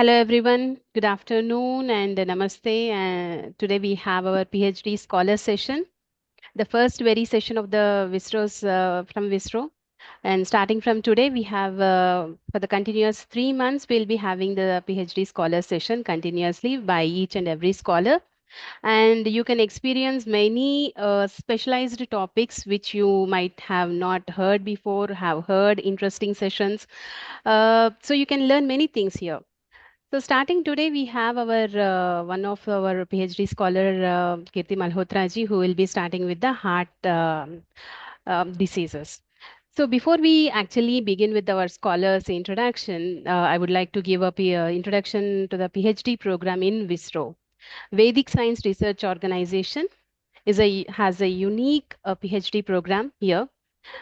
Hello everyone, good afternoon and namaste. Today we have our PhD scholar session, the first very session of the Visros from Visro. And starting from today, we have for the continuous 3 months, we'll be having the PhD scholar session continuously by each and every scholar. And you can experience many specialized topics which you might have not heard before, have heard interesting sessions. So you can learn many things here. So starting today, we have our one of our PhD scholar, Kirti Malhotra ji, who will be starting with the heart diseases. So before we actually begin with our scholars introduction, I would like to give a introduction to the PhD program in VISRO. Vedic Science Research Organization has a unique PhD program here.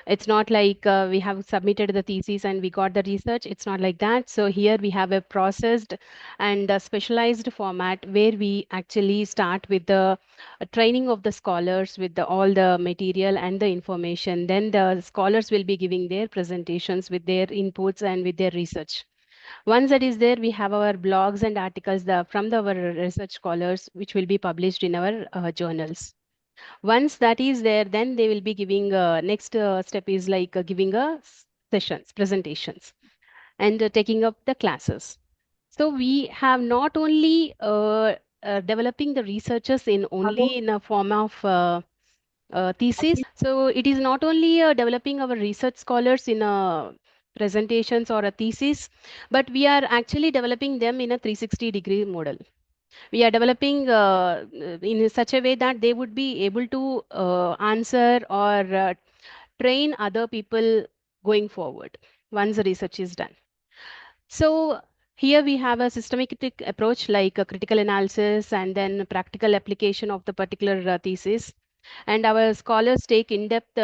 It's not like we have submitted the thesis and we got the research. It's not like that. So here we have a processed and a specialized format where we actually start with the training of the scholars with all the material and the information. Then the scholars will be giving their presentations with their inputs and with their research. Once that is there, we have our blogs and articles from our research scholars, which will be published in our journals. Once that is there, then they will be giving next step is like giving sessions, presentations, and taking up the classes. So we have not only developing the researchers in only in a form of thesis. So it is not only developing our research scholars in a presentations or a thesis, but we are actually developing them in a 360-degree model. We are developing in such a way that they would be able to answer or train other people going forward once the research is done. So here we have a systematic approach like a critical analysis and then practical application of the particular thesis. And our scholars take in-depth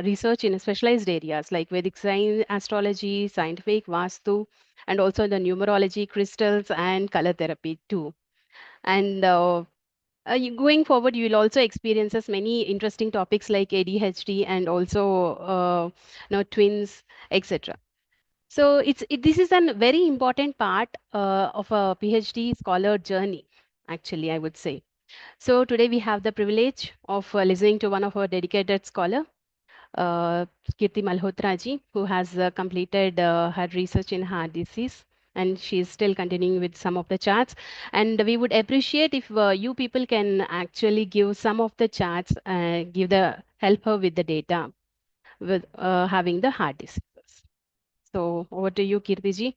research in specialized areas like Vedic science, astrology, scientific, Vastu, and also the numerology, crystals, and color therapy too. And going forward, you will also experience as many interesting topics like ADHD and also twins, etc. So this is a very important part of a PhD scholar journey, actually, I would say. So today we have the privilege of listening to one of our dedicated scholar, uh, Kirti Malhotra ji, who has completed her research in heart disease. And she is still continuing with some of the charts. And we would appreciate if you people can actually give some of the charts, give the help her with the data with having the heart diseases. So over to you, Kirti ji.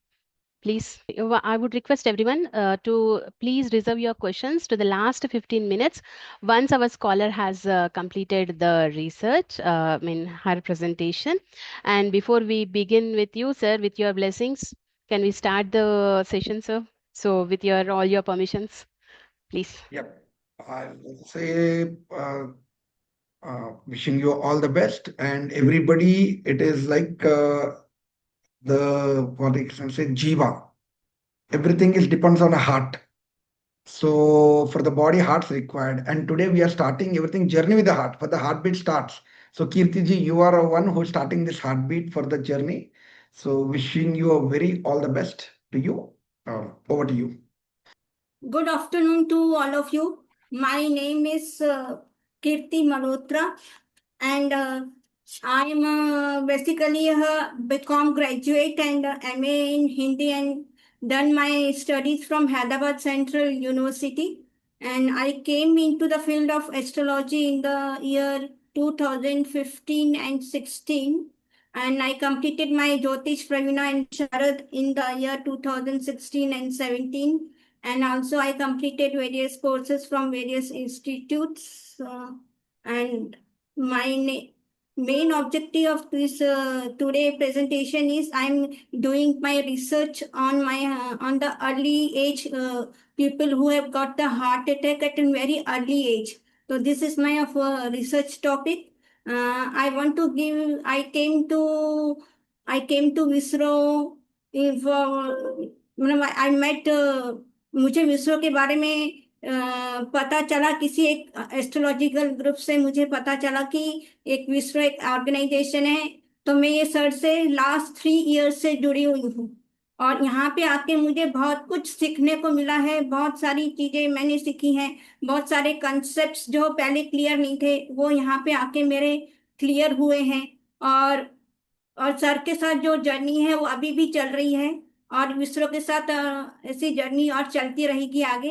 Please, I would request everyone to please reserve your questions to the last 15 minutes. Once our scholar has completed the research, her presentation. And before we begin with you, sir, with your blessings, can we start the session, sir? So with your all your permissions, please. Yep. I'll say wishing you all the best and everybody. It is like the what I can say jiva. Everything is depends on a heart. So for the body, heart's required. And today we are starting everything journey with the heart. For the heartbeat starts. So Kirti ji, you are a one who's starting this heartbeat for the journey. So wishing you a very all the best to you. Over to you. Good afternoon to all of you. My name is Kirti Malhotra, and I am basically a BCom graduate and MA in Hindi, and done my studies from Hyderabad Central University. And I came into the field of astrology in the year 2015 and 16. And I completed my Jyotish Pravina and Sharad in the year 2016 and 17, and also I completed various courses from various institutes, and my main objective of this today presentation is I'm doing my research on my on the early age people who have got the heart attack at a very early age. So this is my research topic. I came to Visro if मतलब I met मुझे विश्व के बारे में पता चला किसी एक एस्ट्रोलॉजिकल ग्रुप से मुझे पता चला कि एक विश्व एक ऑर्गेनाइजेशन है। तो मैं ये सर से लास्ट 3 इयर्स से जुड़ी हुई हूँ और यहाँ पे आके मुझे बहुत कुछ सीखने को मिला है, बहुत सारी चीजें मैंने सीखी हैं, बहुत सारे कंसेप्ट्स जो पहले क्लियर नहीं थे वो यहाँ पे आके मेरे क्लियर हुए हैं। और और सर के साथ जो जर्नी है वो अभी भी चल रही है, और विसरो के साथ ऐसी जर्नी और चलती रहेगी आगे।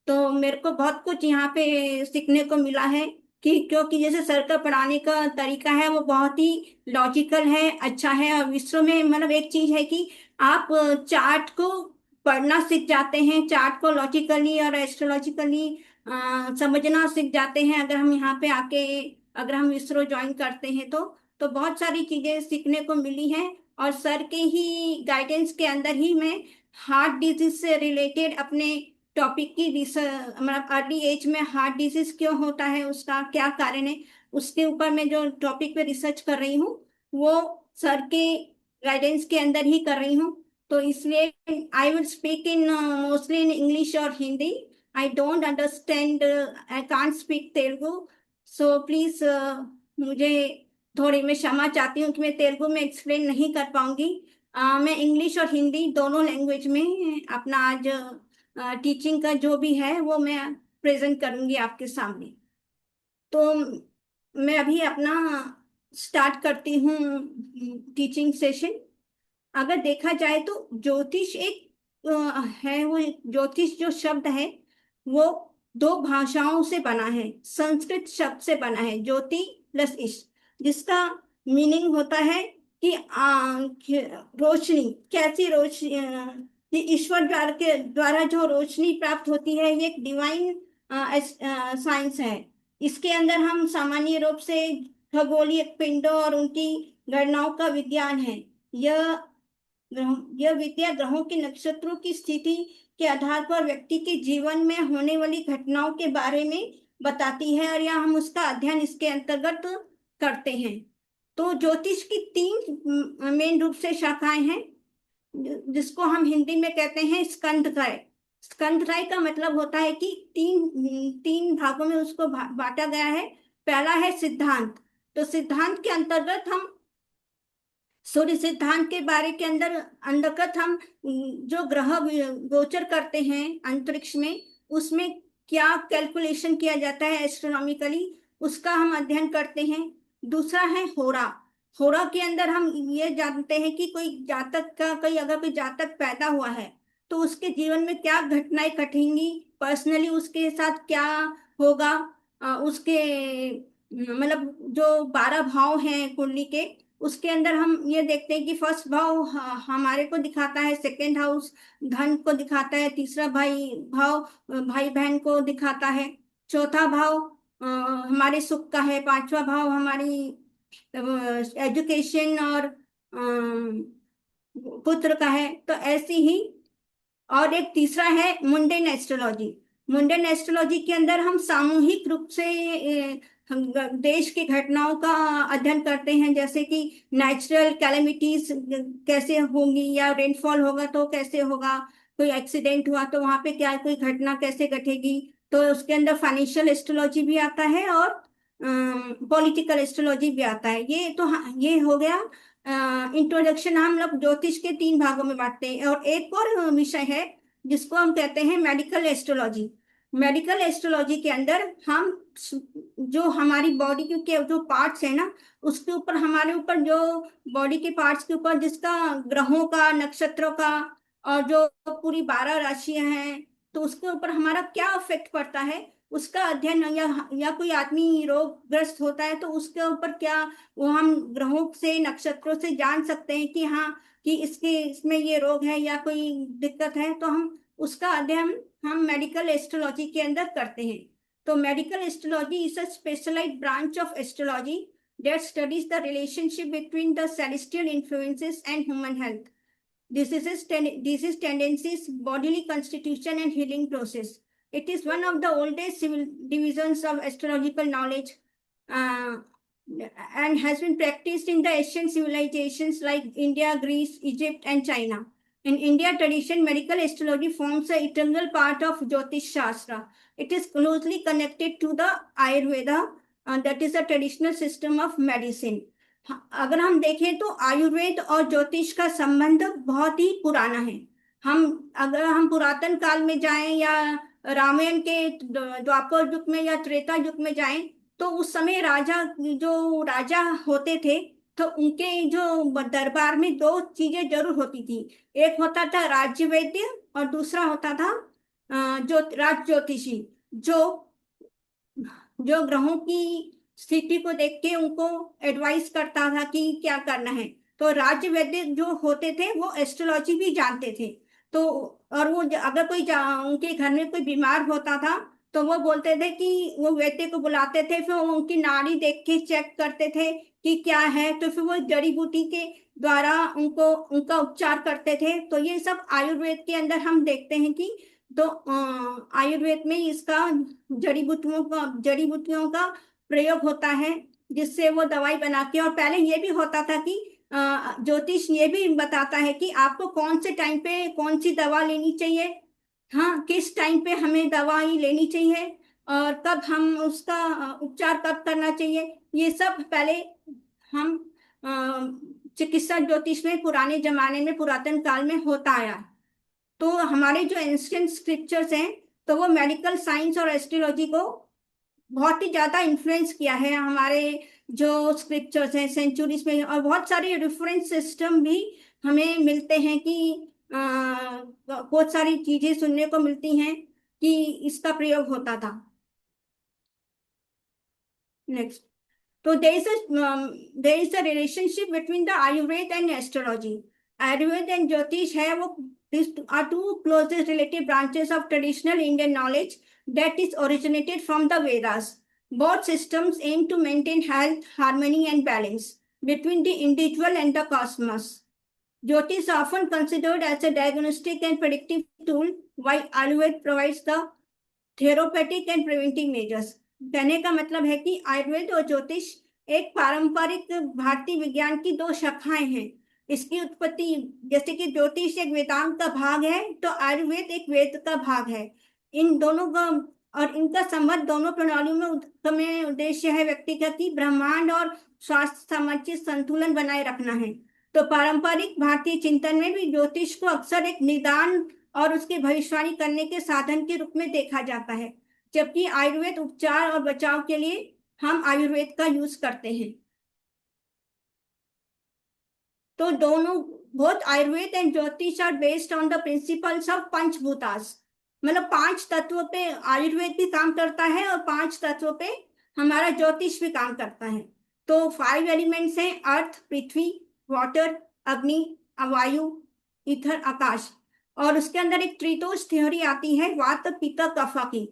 तो मेरे को बहुत कुछ यहाँ पे सीखने को मिला है कि क्योंकि जैसे सर का पढ़ाने का तरीका है वो बहुत ही लॉजिकल है, अच्छा है। और विसरो में मतलब एक चीज है कि आप चार्ट को पढ़ना सीख जाते हैं, चार्ट को लॉजिकली और एस्ट्रोलॉजिकली समझना सीख जाते हैं अगर हम यहाँ पे आके, अगर हम इसरो ज्वाइन करते हैं तो बहुत सारी चीजें सीखने को मिली हैं। और सर के ही गाइडेंस के अंदर ही मैं हार्ट डिजीज से रिलेटेड अपने टॉपिक की रिसर्च, मतलब अर्ली एज में हार्ट डिजीज क्यों होता है, उसका क्या कारण है, उसके ऊपर मैं जो टॉपिक पे रिसर्च कर रही हूँ वो सर के गाइडेंस के अंदर ही कर रही हूँ। तो इसलिए I will speak in mostly in English और Hindi. I don't understand, I can't speak Telugu, so please मुझे थोड़ी, मैं क्षमा चाहती हूँ कि मैं तेलुगु में एक्सप्लेन नहीं कर पाऊंगी। मैं इंग्लिश और हिंदी दोनों लैंग्वेज में अपना आज टीचिंग का जो भी है वो मैं प्रेजेंट करूंगी आपके सामने। तो मैं अभी अपना स्टार्ट करती हूँ टीचिंग सेशन। अगर देखा जाए तो ज्योतिष एक है, वो ज्योतिष जो शब्द है वो दो भाषाओं से बना है, संस्कृत शब्द से बना है, ज्योति प्लस इश, जिसका मीनिंग होता है कि रोशनी, कैसी रोशनी, ये ईश्वर द्वारा जो रोशनी प्राप्त होती है, ये एक डिवाइन साइंस है। इसके अंदर हम सामान्य रूप से खगोलीय पिंडों और उनकी गणनाओं का विज्ञान है। यह यह विद्या ग्रहों के नक्षत्रों की स्थिति के आधार पर व्यक्ति के जीवन में होने वाली घटनाओं के बारे में बताती है, और या हम उसका अध्ययन इसके अंतर्गत करते हैं। तो ज्योतिष की तीन मेन रूप से शाखाएं हैं, जिसको हम हिंदी में कहते हैं स्कंधत्रय। स्कंधत्रय का मतलब होता है कि तीन तीन भागों में उसको बांटा गया है। पहला है सिद्धांत। तो सिद्धांत के अंतर्गत हम सूर्य सिद्धांत के बारे के अंतर्गत हम जो ग्रह गोचर करते हैं अंतरिक्ष में, उसमें क्या कैलकुलेशन किया जाता है एस्ट्रोनॉमिकली, उसका हम अध्ययन करते हैं। दूसरा है होरा। होरा के अंदर हम ये जानते हैं कि कोई जातक का, अगर कोई जातक पैदा हुआ है तो उसके जीवन में क्या घटनाएं घटेंगी, पर्सनली उसके साथ क्या होगा, उसके मतलब जो 12 भाव हैं कुंडली के, उसके अंदर हम ये देखते हैं कि फर्स्ट भाव हमारे को दिखाता है, सेकेंड हाउस धन को दिखाता है, तीसरा भाव भाई बहन को दिखाता है, चौथा भाव हमारे सुख का है, पांचवा भाव हमारी एजुकेशन और पुत्र का है। तो ऐसी ही, और एक तीसरा है मुंडेन एस्ट्रोलॉजी। मुंडेन एस्ट्रोलॉजी के अंदर हम सामूहिक रूप से हम देश की घटनाओं का अध्ययन करते हैं, जैसे कि नेचुरल कैलेमिटीज कैसे होंगी, या रेनफॉल होगा तो कैसे होगा, कोई एक्सीडेंट हुआ तो वहां पे क्या कोई घटना कैसे घटेगी। तो उसके अंदर फाइनेंशियल एस्ट्रोलॉजी भी आता है और पॉलिटिकल एस्ट्रोलॉजी भी आता है। ये तो हाँ, ये हो गया इंट्रोडक्शन। हम लोग ज्योतिष के तीन भागों में बांटते हैं। और एक और विषय है जिसको हम कहते हैं मेडिकल एस्ट्रोलॉजी। मेडिकल एस्ट्रोलॉजी के अंदर हम जो हमारी बॉडी के जो पार्ट्स है ना, उसके ऊपर, हमारे ऊपर जो बॉडी के पार्ट्स के ऊपर जिसका ग्रहों का, नक्षत्रों का और जो पूरी 12 राशियां हैं, तो उसके ऊपर हमारा क्या इफेक्ट पड़ता है उसका अध्ययन, या कोई आदमी रोगग्रस्त होता है तो उसके ऊपर क्या वो हम ग्रहों से, नक्षत्रों से जान सकते हैं कि हाँ, कि इसमें ये रोग है या कोई दिक्कत है, तो हम उसका अध्ययन हम मेडिकल एस्ट्रोलॉजी के अंदर करते हैं। तो medical astrology is a specialised branch of astrology that studies the relationship between the celestial influences and human health, diseases, tendencies, bodily constitution, and healing process. It is one of the oldest civil divisions of astrological knowledge, uh, and has been practiced in the ancient civilizations like India, Greece, Egypt, and China. In India tradition, medical astrology forms an integral part of Jyotish Shastra. It is closely connected to the Ayurveda, that is a traditional system of medicine. अगर हम देखें तो आयुर्वेद और ज्योतिष का संबंध बहुत ही पुराना है। अगर हम पुरातन काल में जाएं या रामायण के द्वापर युग में या त्रेता युग में जाएं, तो उस समय जो राजा होते थे, तो उनके जो दरबार में दो चीजें जरूर होती थी। एक होता था राज्य वैद्य और दूसरा होता था राज ज्योतिषी, जो जो ग्रहों की स्थिति को देख के उनको एडवाइस करता था कि क्या करना है। तो राज्य वैद्य जो होते थे वो एस्ट्रोलॉजी भी जानते थे। तो और वो अगर उनके घर में कोई बीमार होता था, तो वो बोलते थे कि वो वैद्य को बुलाते थे, फिर वो उनकी नाड़ी देख के चेक करते थे कि क्या है, तो फिर वो जड़ी बूटी के द्वारा उनका उपचार करते थे। तो ये सब आयुर्वेद के अंदर हम देखते हैं कि तो आयुर्वेद में इसका जड़ी बूटियों का प्रयोग होता है, जिससे वो दवाई बना के। और पहले ये भी होता था कि ज्योतिष ये भी बताता है कि आपको कौन से टाइम पे कौन सी दवा लेनी चाहिए, हाँ, किस टाइम पे हमें दवाई लेनी चाहिए और कब हम उसका उपचार कब करना चाहिए। ये सब पहले हम चिकित्सा ज्योतिष में पुराने जमाने में पुरातन काल में होता आया। तो हमारे जो एंशिएंट स्क्रिप्चर्स हैं, तो वो मेडिकल साइंस और एस्ट्रोलॉजी को बहुत ही ज्यादा इन्फ्लुएंस किया है। हमारे जो स्क्रिप्चर्स हैं सेंचुरीज में, और बहुत सारे रेफरेंस सिस्टम भी हमें मिलते हैं कि बहुत सारी चीजें सुनने को मिलती हैं कि इसका प्रयोग होता था। नेक्स्ट, तो there is a relationship between the Ayurveda and astrology. Ayurveda and Jyotish है वो these are two closest related branches of traditional Indian knowledge that is originated from the Vedas. Both systems aim to maintain health, harmony, and balance between the individual and the cosmos. Jyotish is often considered as a diagnostic and predictive tool, while Ayurveda provides the therapeutic and preventive measures. कहने का मतलब है कि आयुर्वेद और ज्योतिष एक पारंपरिक भारतीय विज्ञान की दो शाखाएं हैं। इसकी उत्पत्ति, जैसे कि ज्योतिष एक वेदांत का भाग है, तो आयुर्वेद एक वेद का भाग है। इन दोनों का और इनका संबंध दोनों प्रणालियों में उद्देश्य है व्यक्तिगत की ब्रह्मांड और स्वास्थ्य सामंजस्य संतुलन बनाए रखना है। तो पारंपरिक भारतीय चिंतन में भी ज्योतिष को अक्सर एक निदान और उसकी भविष्यवाणी करने के साधन के रूप में देखा जाता है, जबकि आयुर्वेद उपचार और बचाव के लिए हम आयुर्वेद का यूज करते हैं। तो both Ayurveda and Jyotish are based on the principles of panchabhutas. मतलब 5 तत्वों पे आयुर्वेद भी काम करता है और 5 तत्वों पे हमारा ज्योतिष भी काम करता है। तो 5 एलिमेंट्स हैं: अर्थ, पृथ्वी, वाटर, अग्नि, वायु, ईथर, आकाश। और उसके अंदर एक त्रिदोष थ्योरी आती है वात पित्त कफ की।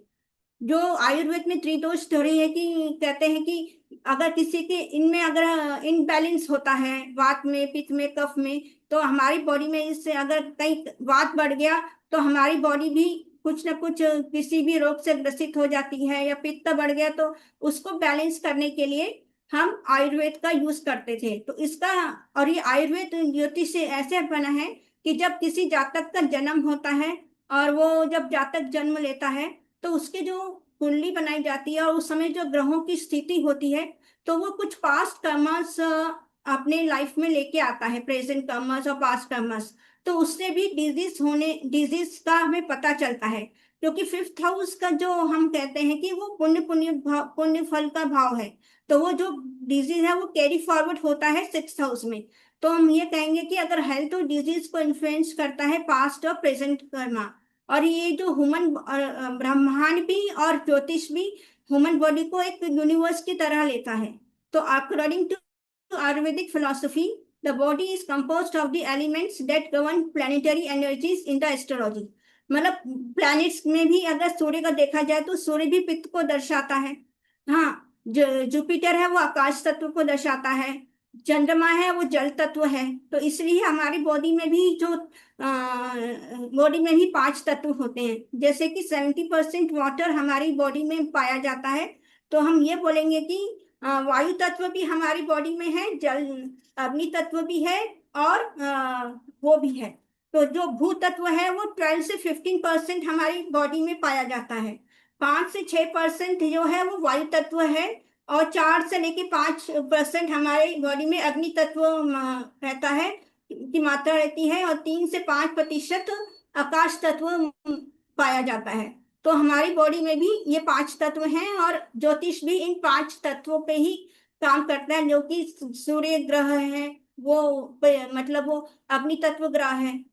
जो आयुर्वेद में त्रिदोष थ्योरी है कि कहते हैं कि अगर किसी के इनमें अगर इनबैलेंस होता है, वात में, पित्त में, कफ में, तो हमारी बॉडी में इससे अगर कहीं वात बढ़ गया तो हमारी बॉडी भी कुछ ना कुछ किसी भी रोग से ग्रसित हो जाती है, या पित्त बढ़ गया तो उसको बैलेंस करने के लिए हम आयुर्वेद का यूज करते थे। तो इसका और ये आयुर्वेद ज्योतिष से ऐसे बना है कि जब किसी जातक का जन्म होता है और वो जब जातक जन्म लेता है, तो उसके जो कुंडली बनाई जाती है और उस समय जो ग्रहों की स्थिति होती है, तो वो कुछ पास्ट कर्मस अपने लाइफ में लेके आता है, प्रेजेंट कर्मस और पास्ट कर्मस। तो उससे भी डिजीज का हमें पता चलता है, क्योंकि 5th हाउस का जो हम कहते हैं कि वो पुण्य फल का भाव है। तो वो जो डिजीज है वो कैरी फॉरवर्ड होता है 6th हाउस में। तो हम ये कहेंगे कि अगर हेल्थ और डिजीज को इन्फ्लुएंस करता है पास्ट और प्रेजेंट कर्मा। और ये जो ब्रह्मांड भी और ज्योतिष भी ह्यूमन बॉडी को एक यूनिवर्स की तरह लेता है। तो according to ayurvedic philosophy, the body is composed of the elements that govern planetary energies in the astrology. मतलब प्लैनेट्स में भी अगर सूर्य का देखा जाए तो सूर्य भी पित्त को दर्शाता है। हाँ, जुपिटर है वो आकाश तत्व को दर्शाता है, चंद्रमा है वो जल तत्व है। तो इसलिए हमारी बॉडी में भी 5 तत्व होते हैं। जैसे कि 70% वाटर हमारी बॉडी में पाया जाता है, तो हम ये बोलेंगे कि वायु तत्व भी हमारी बॉडी में है, जल अग्नि तत्व भी है, और वो भी है। तो जो भू तत्व है वो 12 से 15% हमारी बॉडी में पाया जाता है। 5 से 6% जो है वो वायु तत्व है, और 4 से लेके 5% हमारे बॉडी में अग्नि तत्व रहता है की मात्रा रहती है, और 3 से 5% आकाश तत्व पाया जाता है। तो हमारी बॉडी में भी ये 5 तत्व हैं, और ज्योतिष भी इन 5 तत्वों पे ही काम करता है, जो कि सूर्य ग्रह है वो मतलब वो अग्नि तत्व ग्रह है,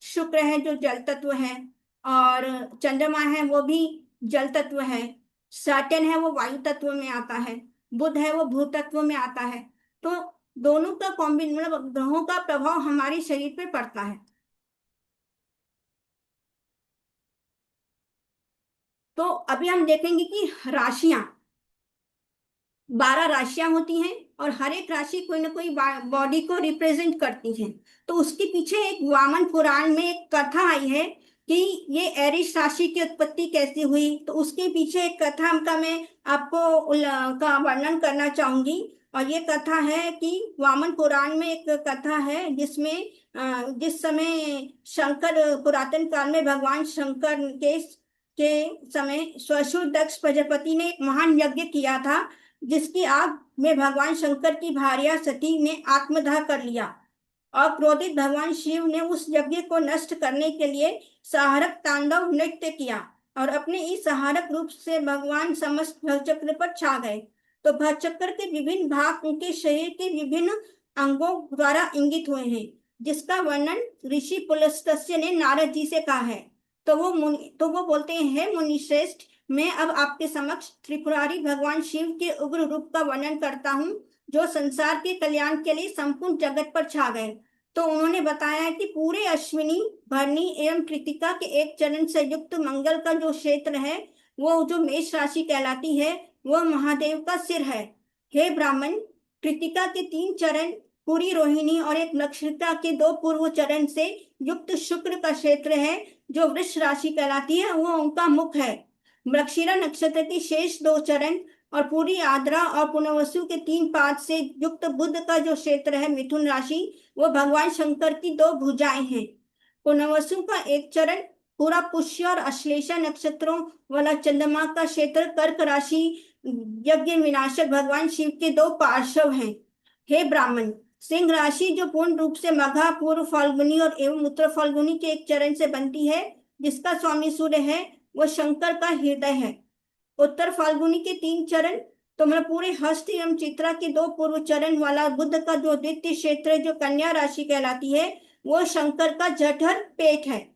शुक्र है जो जल तत्व है, और चंद्रमा है वो भी जल तत्व है, सैटर्न है वो वायु तत्व में आता है, बुध है वो भू तत्व में आता है। तो दोनों का मतलब ग्रहों का प्रभाव हमारे शरीर पे पड़ता है। तो अभी हम देखेंगे कि राशियां 12 राशियां होती हैं, और हर एक राशि कोई ना कोई बॉडी को रिप्रेजेंट करती है। तो उसके पीछे एक वामन पुराण में एक कथा आई है कि ये एरिस राशि की उत्पत्ति कैसे हुई। तो उसके पीछे एक कथा का मैं आपको का वर्णन करना चाहूंगी। और ये कथा है कि वामन पुराण में एक कथा है जिसमें जिस समय शंकर पुरातन काल में भगवान शंकर के समय स्वशुर दक्ष प्रजापति ने एक महान यज्ञ किया था, जिसकी आग में भगवान शंकर की भार्या सती ने आत्मदाह कर लिया। और क्रोधित भगवान शिव ने उस यज्ञ को नष्ट करने के लिए सहारक तांडव नृत्य किया, और अपने इस सहारक रूप से भगवान समस्त भवचक्र पर छा गए। तो भवचक्र के विभिन्न भाग उनके शरीर के विभिन्न अंगों द्वारा इंगित हुए हैं, जिसका वर्णन ऋषि पुलस्त्य ने नारद जी से कहा है। तो वो बोलते हैं, मुनि श्रेष्ठ, मैं अब आपके समक्ष त्रिपुरारी भगवान शिव के उग्र रूप का वर्णन करता हूँ, जो संसार के कल्याण के लिए संपूर्ण जगत पर छा गए। तो उन्होंने बताया कि पूरे अश्विनी, भरणी एवं कृतिका के एक चरण से युक्त मंगल का जो क्षेत्र है, वो जो मेष राशि कहलाती है, वह महादेव का सिर है। हे ब्राह्मण, कृतिका के 3 चरण, पूरी रोहिणी और एक नक्षत्रिका के 2 पूर्व चरण से युक्त शुक्र का क्षेत्र है, जो वृष राशि कहलाती है, वो उनका मुख है। मृगशिरा नक्षत्र के शेष 2 चरण और पूरी आद्रा और पुनर्वसु के 3 पाद से युक्त बुध का जो क्षेत्र है, मिथुन राशि, वो भगवान शंकर की 2 भुजाएं हैं। पुनर्वसु का 1 चरण, पूरा पुष्य और अश्लेषा नक्षत्रों वाला चंद्रमा का क्षेत्र कर्क राशि, यज्ञ विनाशक भगवान शिव के 2 पार्श्व हैं। हे ब्राह्मण, सिंह राशि जो पूर्ण रूप से मघा, पूर्व फाल्गुनी और एवं उत्तर फाल्गुनी के 1 चरण से बनती है, जिसका स्वामी सूर्य है, वो शंकर का हृदय है। उत्तर फाल्गुनी के 3 चरण, तो मैं पूरे हस्त एवं चित्रा के 2 पूर्व चरण वाला बुध का जो द्वितीय क्षेत्र जो कन्या राशि कहलाती है, वो शंकर का जठर पेट है।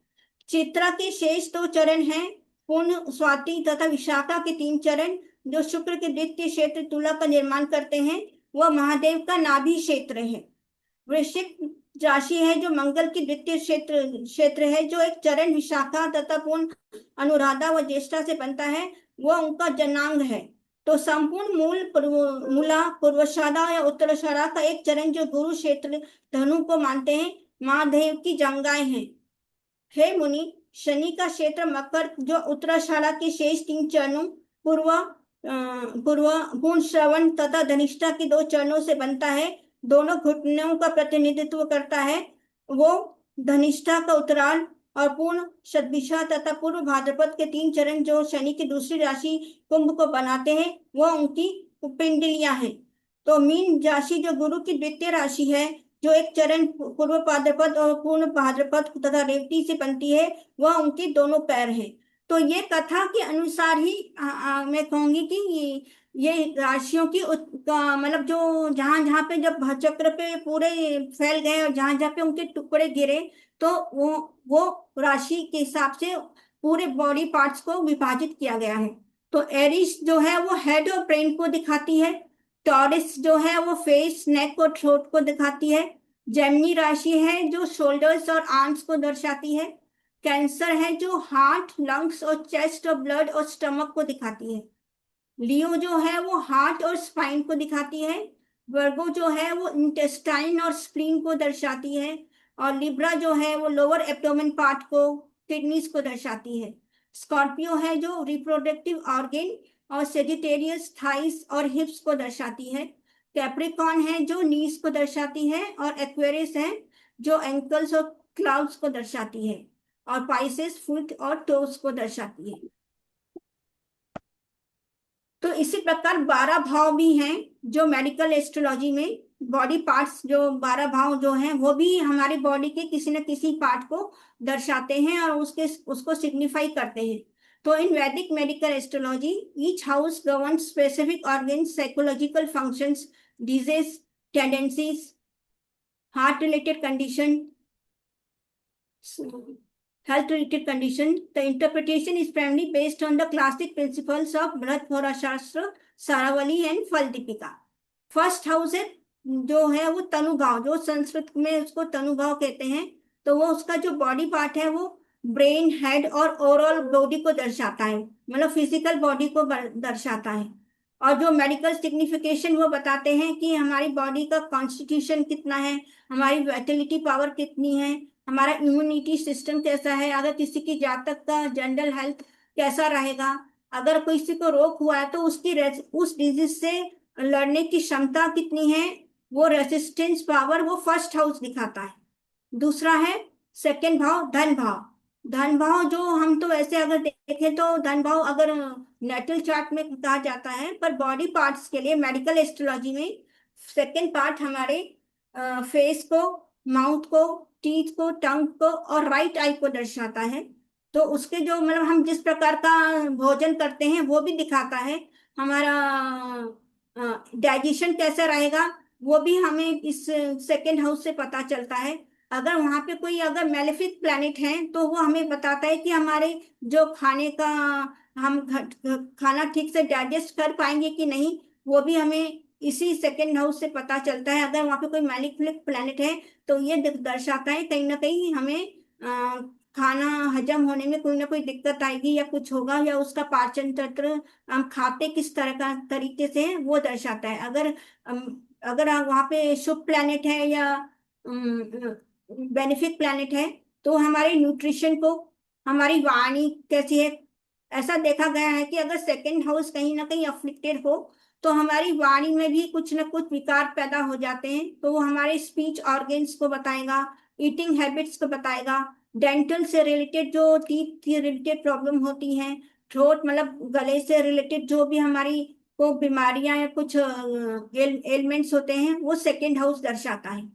चित्रा के शेष 2 चरण हैं, पूर्ण, स्वाति तथा विशाखा के 3 चरण, जो शुक्र के द्वितीय क्षेत्र तुला का निर्माण करते हैं, वह महादेव का नाभि क्षेत्र है। वृश्चिक राशि है जो मंगल की द्वितीय क्षेत्र है, जो एक चरण विशाखा तथा पूर्ण अनुराधा व ज्येष्ठा से बनता है, वह उनका जनांग है। तो संपूर्ण मूला, पूर्वाषाढ़ा या उत्तराषाढ़ा का 1 चरण जो गुरु क्षेत्र धनु को मानते हैं, महादेव की जंगाएं हैं। हे मुनि, शनि का क्षेत्र मकर जो उत्तराषाढ़ा के शेष 3 चरणों, पूर्ण श्रवण तथा धनिष्ठा के 2 चरणों से बनता है, दोनों घुटनों का प्रतिनिधित्व करता है। वो धनिष्ठा का उत्तरायण और पूर्ण शतभिषा तथा पूर्व भाद्रपद के 3 चरण जो शनि की दूसरी राशि कुंभ को बनाते हैं, वह उनकी पिंडलियां हैं। तो मीन राशि जो गुरु की द्वितीय राशि है, जो 1 चरण पूर्व भाद्रपद और पूर्ण भाद्रपद तथा रेवती से बनती है, वह उनके दोनों पैर हैं। तो ये कथा के अनुसार ही मैं कहूंगी कि ये राशियों की मतलब जो जहां जहां पे जब चक्र पे पूरे फैल गए और जहां जहां पे उनके टुकड़े गिरे, तो वो राशि के हिसाब से पूरे बॉडी पार्ट्स को विभाजित किया गया है। तो एरिस जो है वो हेड और ब्रेन को दिखाती है। टॉरस जो है वो फेस, नेक और थ्रोट को दिखाती है। जेमिनी राशि है जो शोल्डर्स और आर्म्स को दर्शाती है। कैंसर है जो हार्ट, लंग्स और चेस्ट और ब्लड और स्टमक को दिखाती है। लियो जो है वो हार्ट और स्पाइन को दिखाती है। वर्गो जो है वो इंटेस्टाइन और स्प्लीन को दर्शाती है। और लिब्रा जो है वो लोअर एब्डोमेन पार्ट को, किडनीज को दर्शाती है। स्कॉर्पियो है जो रिप्रोडक्टिव ऑर्गन और सेजिटेरियस थाइस और हिप्स को दर्शाती है। कैप्रिकॉर्न है जो नीज को दर्शाती है। और एक्वेरियस है जो एंकल्स और क्लाउड्स को दर्शाती है। और पाइसेस फुट और टोस को दर्शाती है। तो इसी प्रकार 12 भाव भी हैं जो मेडिकल एस्ट्रोलॉजी में बॉडी पार्ट्स, जो 12 भाव जो हैं वो भी हमारी बॉडी के किसी न किसी पार्ट को दर्शाते हैं और उसको सिग्निफाई करते हैं। तो इन वैदिक medical astrology each house governs specific organs, psychological functions, disease, tendencies, heart related condition, health related condition. The interpretation is primarily based on the classic principles of Bharat Shastra, सारावली and फल Deepika. First house है जो है वो तनुभाव, जो संस्कृत में उसको तनुभाव कहते हैं। तो वो उसका जो बॉडी पार्ट है वो ब्रेन, हेड और ओवरऑल बॉडी को दर्शाता है, मतलब फिजिकल बॉडी को दर्शाता है। और जो मेडिकल सिग्निफिकेशन वो बताते हैं कि हमारी बॉडी का कॉन्स्टिट्यूशन कितना है, हमारी वाइटलिटी पावर कितनी है, हमारा इम्यूनिटी सिस्टम कैसा है, अगर किसी की जातक का जनरल हेल्थ कैसा रहेगा, अगर किसी को रोग हुआ है तो उस डिजीज से लड़ने की क्षमता कितनी है, वो रेसिस्टेंस पावर, वो फर्स्ट हाउस दिखाता है। दूसरा है सेकेंड भाव, धन भाव। धन भाव जो हम तो ऐसे अगर देखें तो धन भाव अगर नेटल चार्ट में कहा जाता है, पर बॉडी पार्ट्स के लिए मेडिकल एस्ट्रोलॉजी में सेकेंड पार्ट हमारे फेस को, माउथ को, टीथ को, टंग को और राइट आई को दर्शाता है। तो उसके जो मतलब हम जिस प्रकार का भोजन करते हैं वो भी दिखाता है। हमारा डाइजेशन कैसा रहेगा वो भी हमें इस सेकेंड हाउस से पता चलता है। अगर वहां पे कोई अगर मेलेफिक प्लैनेट है तो वो हमें बताता है कि हमारे जो खाने का, हम खाना ठीक से डाइजेस्ट कर पाएंगे कि नहीं, वो भी हमें इसी सेकेंड हाउस से पता चलता है। अगर वहां पे कोई मेलेफिक प्लैनेट है तो ये दर्शाता है कहीं ना कहीं हमें खाना हजम होने में कोई ना कोई दिक्कत आएगी या कुछ होगा, या उसका पाचन तंत्र, हम खाते किस तरह का तरीके से है वो दर्शाता है। अगर वहां पे शुभ प्लैनेट है या बेनिफिक प्लैनेट है तो हमारे न्यूट्रिशन को, हमारी वाणी कैसी है, ऐसा देखा गया है कि अगर सेकेंड हाउस कहीं ना कहीं अफ्लिक्टेड हो तो हमारी वाणी में भी कुछ ना कुछ विकार पैदा हो जाते हैं। तो वो हमारे स्पीच ऑर्गन्स को बताएगा, ईटिंग हैबिट्स को बताएगा, डेंटल से रिलेटेड जो टीथ से रिलेटेड प्रॉब्लम होती हैं, थ्रोट मतलब गले से रिलेटेड जो भी हमारी को बीमारियां या कुछ एलिमेंट्स होते हैं वो सेकेंड हाउस दर्शाता है।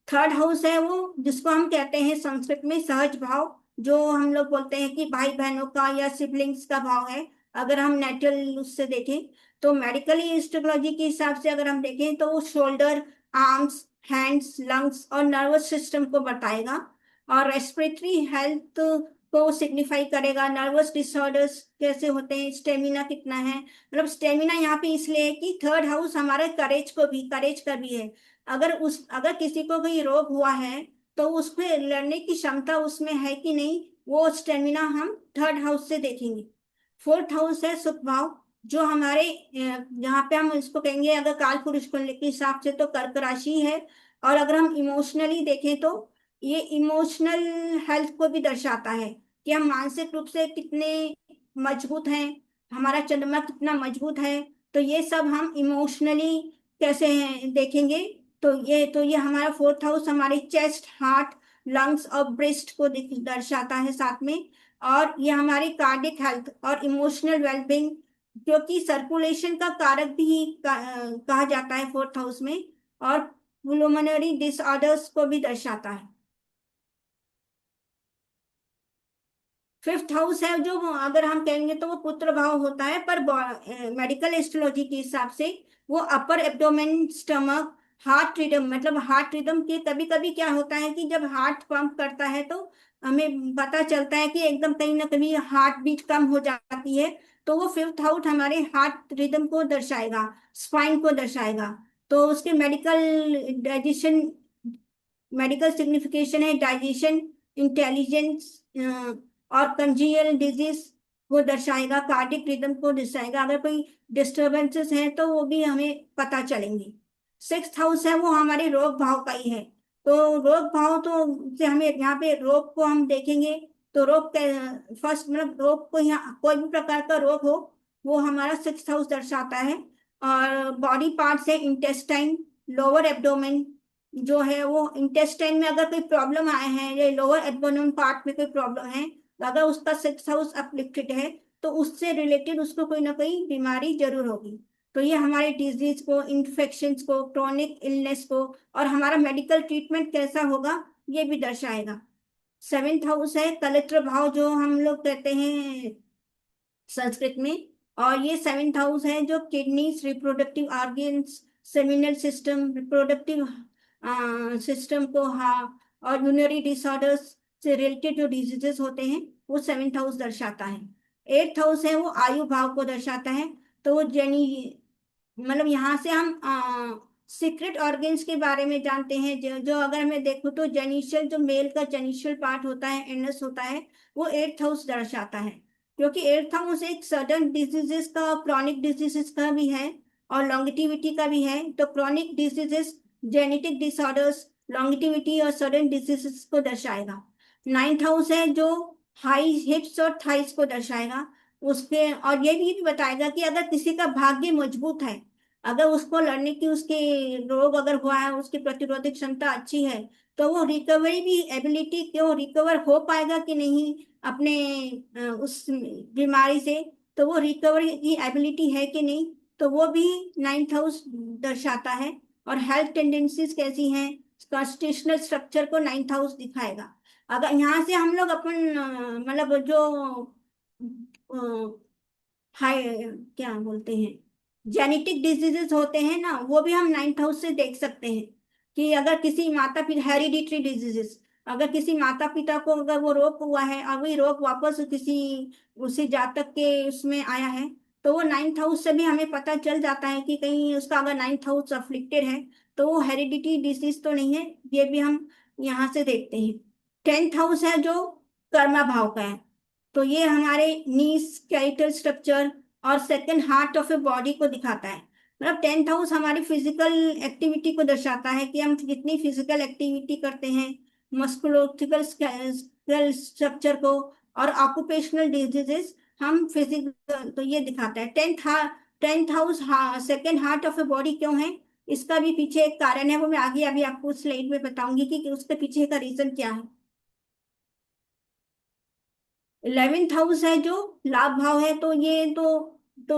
थर्ड हाउस है वो जिसको हम कहते हैं संस्कृत में सहज भाव, जो हम लोग बोलते हैं कि भाई बहनों का या सिबलिंग्स का भाव है। अगर हम नेचुरल उससे देखें तो मेडिकली एस्ट्रोलॉजी के हिसाब से अगर हम देखें तो वो शोल्डर, आर्म्स, हैंड्स, लंग्स और नर्वस सिस्टम को बताएगा और रेस्पिरेटरी हेल्थ को सिग्निफाई करेगा। नर्वस डिसऑर्डर्स कैसे होते हैं, स्टेमिना कितना है, मतलब स्टेमिना यहाँ पे इसलिए है कि थर्ड हाउस हमारे करेज का भी है। अगर किसी को कोई रोग हुआ है तो उसमें लड़ने की क्षमता उसमें है कि नहीं, वो स्टेमिना हम थर्ड हाउस से देखेंगे। फोर्थ हाउस है सुख भाव, जो हमारे यहाँ पे हम इसको कहेंगे अगर काल पुरुष कुंडली के हिसाब से तो कर्क राशि है। और अगर हम इमोशनली देखें तो ये इमोशनल हेल्थ को भी दर्शाता है कि हम मानसिक रूप से कितने मजबूत हैं, हमारा चंद्रमा कितना मजबूत है। तो ये सब हम इमोशनली कैसे हैं देखेंगे। तो ये हमारा फोर्थ हाउस हमारे चेस्ट, हार्ट, लंग्स और ब्रेस्ट को दर्शाता है साथ में। और ये हमारी कार्डिक हेल्थ और इमोशनल वेलबींग, क्योंकि सर्कुलेशन का कारक भी कहा जाता है फोर्थ हाउस में, और पुलमोनरी डिसऑर्डर्स को भी दर्शाता है। फिफ्थ हाउस है जो अगर हम कहेंगे तो वो पुत्र भाव होता है, पर मेडिकल एस्ट्रोलॉजी के हिसाब से वो upper abdomen, stomach, heart rhythm, मतलब हार्ट रिदम के कभी कभी क्या होता है कि जब हार्ट पंप करता है तो हमें पता चलता है कि एकदम कहीं ना कहीं हार्ट बीट कम हो जाती है। तो वो फिफ्थ हाउस हमारे हार्ट रिदम को दर्शाएगा, स्पाइन को दर्शाएगा। तो उसके मेडिकल सिग्निफिकेशन है डाइजेशन, इंटेलिजेंस और कंजीनियल डिजीज को दर्शाएगा, कार्डिक रिदम को दर्शाएगा। अगर कोई डिस्टर्बेंसेस हैं तो वो भी हमें पता चलेंगे। सिक्स्थ हाउस है वो हमारे रोग भाव का ही है। तो रोग भाव तो से हमें यहाँ पे रोग को हम देखेंगे तो रोग फर्स्ट मतलब रोग को, यहाँ कोई भी प्रकार का रोग हो वो हमारा सिक्स्थ हाउस दर्शाता है। और बॉडी पार्ट्स है इंटेस्टाइन, लोअर एब्डोमेन जो है वो, इंटेस्टाइन में अगर कोई प्रॉब्लम आए हैं या लोअर एब्डोमेन पार्ट में कोई प्रॉब्लम है तो अगर उसका सिक्स्थ हाउस अपलिफ्टेड है तो उससे रिलेटेड उसको कोई ना कोई बीमारी जरूर होगी। तो ये हमारे डिजीज को, इन्फेक्शंस को, क्रोनिक इलनेस को और हमारा मेडिकल ट्रीटमेंट कैसा होगा ये भी दर्शाएगा। 7th हाउस है कलेक्टर भाव, जो हम लोग कहते हैं संस्कृत में। और ये 7th हाउस है जो kidneys, reproductive organs, seminal system, reproductive system को, हाँ, और यूरिनरी डिसऑर्डर्स से रिलेटेड जो डिजीजेस होते हैं वो 7th हाउस दर्शाता है। 8th हाउस है वो आयु भाव को दर्शाता है। तो वो जनी मतलब यहाँ से हम सीक्रेट ऑर्गन्स के बारे में जानते हैं। जो अगर मैं देखूँ तो जेनिशियल, जो मेल का जेनिशियल पार्ट होता है, एनस होता है, वो 8th हाउस दर्शाता है। क्योंकि 8th हाउस एक सडन डिजीजेस का, क्रॉनिक डिजीजेस का भी है और लॉन्गिटिविटी का भी है। तो chronic diseases, genetic disorders, longevity और सडन डिजीजेस को दर्शाएगा। 9th हाउस है जो हाई हिप्स और थाइस को दर्शाएगा उसके। और ये भी बताएगा कि अगर किसी का भाग्य मजबूत है, अगर उसको लड़ने की, उसके रोग अगर हुआ है, उसकी प्रतिरोधक क्षमता अच्छी है, तो वो रिकवरी भी एबिलिटी, क्यों रिकवर हो पाएगा कि नहीं अपने उस बीमारी से, तो वो रिकवरी की एबिलिटी है कि नहीं, तो वो भी 9th हाउस दर्शाता है। और हेल्थ टेंडेंसीज कैसी हैं, कॉन्स्टिट्यूशनल स्ट्रक्चर को 9th हाउस दिखाएगा। अगर यहाँ से हम लोग अपन मतलब जो हाई, क्या बोलते हैं, जेनेटिक डिजीजेस होते हैं ना, वो भी हम 9th हाउस से देख सकते हैं। कि अगर किसी माता पिता, हेरिडिटरी डिजीजेस, अगर किसी माता पिता को अगर वो रोग हुआ है और वही रोग वापस किसी उसी जातक के उसमें आया है, तो वो 9th हाउस से भी हमें पता चल जाता है कि कहीं उसका अगर 9th हाउस अफ्लिक्टेड है तो वो हेरिडिटी डिजीज तो नहीं है। ये भी हम यहाँ से देखते हैं। 10th हाउस है जो कर्मा भाव का है। तो ये हमारे नीस, स्केलेटल स्ट्रक्चर और second heart of a body को दिखाता है। मतलब 10th हाउस हमारी फिजिकल एक्टिविटी को दर्शाता है कि हम कितनी फिजिकल एक्टिविटी करते हैं, मस्कुलोस्केलेटल स्ट्रक्चर को और ऑक्यूपेशनल डिजीजेस हम फिजिकल, तो ये दिखाता है। 10th house second heart of a body क्यों है, इसका भी पीछे एक कारण है, वो मैं आगे अभी आपको स्लाइड में बताऊंगी कि उसके पीछे का रीजन क्या है। 11th हाउस है जो लाभ भाव है, तो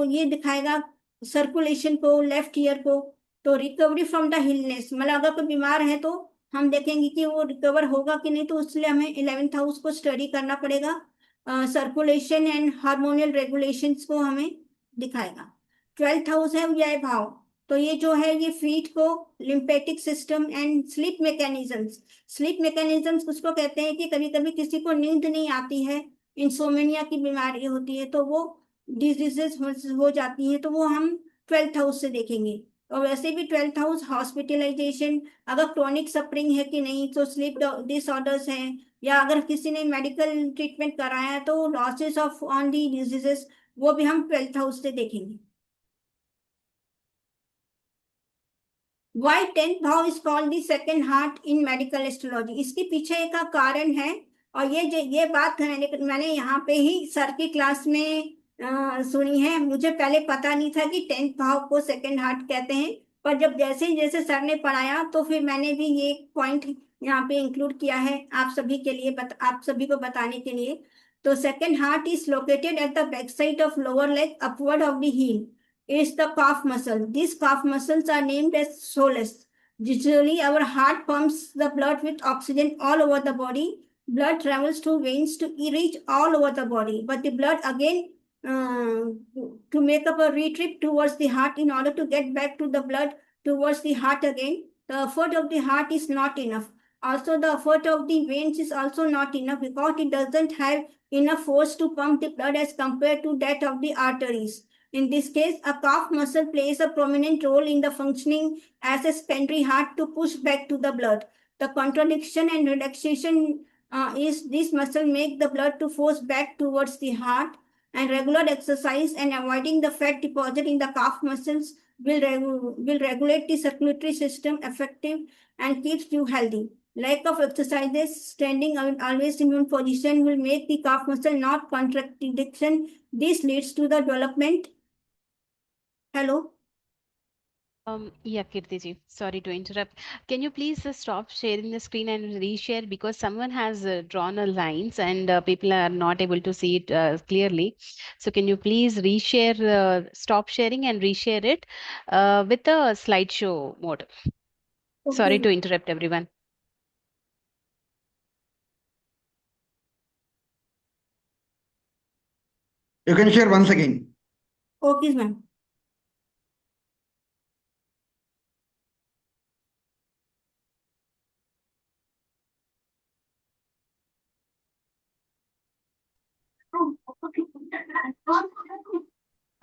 ये दिखाएगा सर्कुलेशन को, लेफ्ट ईयर को। तो रिकवरी फ्रॉम द हिलनेस, मतलब अगर कोई बीमार है तो हम देखेंगे कि वो रिकवर होगा कि नहीं, तो इसलिए हमें 11th हाउस को स्टडी करना पड़ेगा। सर्कुलेशन एंड हार्मोनियल रेगुलेशंस को हमें दिखाएगा। 12th हाउस है व्यय भाव। तो ये जो है ये फीट को, lymphatic system and sleep mechanisms. Sleep mechanisms उसको कहते हैं कि कभी कभी किसी को नींद नहीं आती है, इंसोमेनिया की बीमारी होती है, तो वो डिजीजेस हो जाती हैं, तो वो हम 12th हाउस से देखेंगे। और वैसे भी 12th हाउस हॉस्पिटलाइजेशन, अगर क्रोनिक सफरिंग है कि नहीं, तो स्लीप डिसऑर्डर्स हैं, या अगर किसी ने मेडिकल ट्रीटमेंट कराया है तो losses of on the diseases, वो भी हम 12th हाउस से देखेंगे। Why 10th भाव is called the second heart in medical astrology? इसके पीछे का कारण है। और ये बात मैंने यहाँ पे ही सर की क्लास में सुनी है। मुझे पहले पता नहीं था कि 10th भाव को सेकंड हार्ट कहते हैं, पर जब जैसे जैसे सर ने पढ़ाया तो फिर मैंने भी ये पॉइंट यहाँ पे इंक्लूड किया है आप सभी के लिए, आप सभी को बताने के लिए। तो second heart is located at the back side of lower leg upward of the heel is the calf muscle. These calf muscles are named as soles. Usually, our heart pumps the blood with oxygen all over the body. Blood travels through veins to reach all over the body. But the blood again to make up a retrip towards the heart in order to get back to the blood towards the heart again. The effort of the heart is not enough. Also, the effort of the veins is also not enough because it doesn't have enough force to pump the blood as compared to that of the arteries. In this case, a calf muscle plays a prominent role in the functioning as a secondary heart to push back to the blood. The contraction and relaxation is this muscle make the blood to force back towards the heart, and regular exercise and avoiding the fat deposit in the calf muscles will regulate the circulatory system effective and keeps you healthy. Lack of exercises, standing always in one position will make the calf muscle not contraction. This leads to the development. Hello. Yeah, Kirtiji, sorry to interrupt. Can you please stop sharing the screen and reshare because someone has drawn a lines and people are not able to see it clearly. So can you please reshare, stop sharing and reshare it with the slideshow mode? Sorry Okay. to interrupt everyone. You can share once again. Okay, ma'am.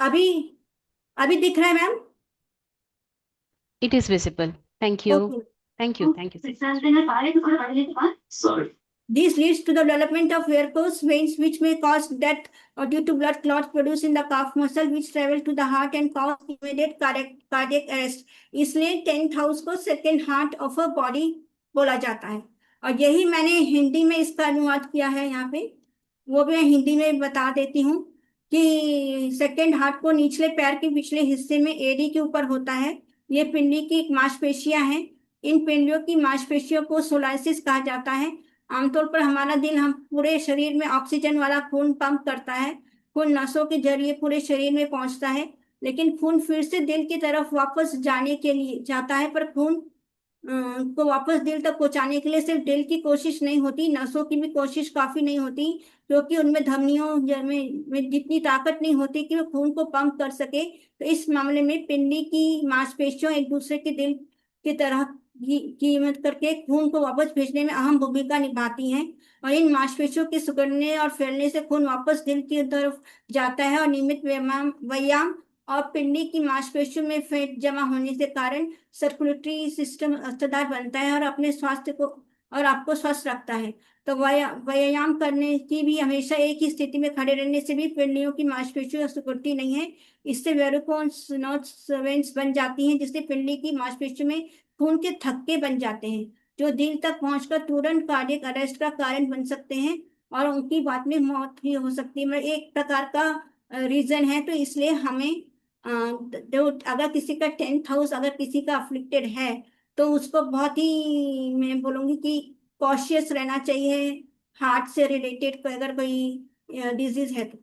अभी अभी दिख रहा है ma'am? It is visible. Thank you. Okay. Thank you. Thank you so much. This leads to the development of varicose veins, which may cause death due to blood clots produced in the calf muscle, which travel to the heart and cause immediate cardiac arrest. इसलिए 10th house को second heart of a body बोला जाता है। और यही मैंने हिंदी में इसका अनुवाद किया है यहाँ पे, वो भी मैं हिंदी में बता देती हूँ कि सेकेंड हार्ट को निचले पैर के पिछले हिस्से में एडी के ऊपर होता है। ये पिंडी की मांसपेशियां हैं। इन पिंडियों की मांसपेशियों को सोलाइसिस कहा जाता है। आमतौर पर हमारा दिल हम पूरे शरीर में ऑक्सीजन वाला खून पंप करता है। खून नसों के जरिए पूरे शरीर में पहुंचता है, लेकिन खून फिर से दिल की तरफ वापस जाने के लिए जाता है, पर खून को वापस दिल तक पहुंचाने के लिए सिर्फ दिल की कोशिश नहीं होती, नसों की भी कोशिश काफी नहीं होती, क्योंकि उनमें धमनियों में जितनी ताकत नहीं होती कि वो खून को पंप कर सके। तो इस मामले में पिंडी की मांसपेशियों एक दूसरे के दिल की तरह कीमत करके खून को वापस भेजने में अहम भूमिका निभाती हैं। और इन मांसपेशियों के सिकुड़ने और फैलने से खून वापस दिल की तरफ जाता है, और नियमित व्यायाम और पिंडी की मांसपेशियों में फैट जमा होने से कारण सर्कुलेटरी सिस्टम असरदार बनता है और अपने स्वास्थ्य को और आपको स्वस्थ रखता है। तो व्यायाम करने की भी हमेशा एक ही स्थिति में खड़े रहने से भी पिंडियों की मांसपेशियों सिकुड़ती नहीं है। इससे वेरिकोस वेन्स बन जाती हैं, जिससे पिंडी की मांसपेशियों में खून के थक्के बन जाते हैं, जो दिल तक पहुंचकर तुरंत कार्डियक अरेस्ट का कारण बन सकते हैं और उनकी बाद में मौत भी हो सकती है। मतलब एक प्रकार का रीजन है। तो इसलिए हमें जो अगर किसी का 10th हाउस अगर किसी का अफ्लिक्टेड है, तो उसको बहुत ही मैं बोलूंगी कि कॉशियस रहना चाहिए। हार्ट से रिलेटेड अगर कोई डिजीज है तो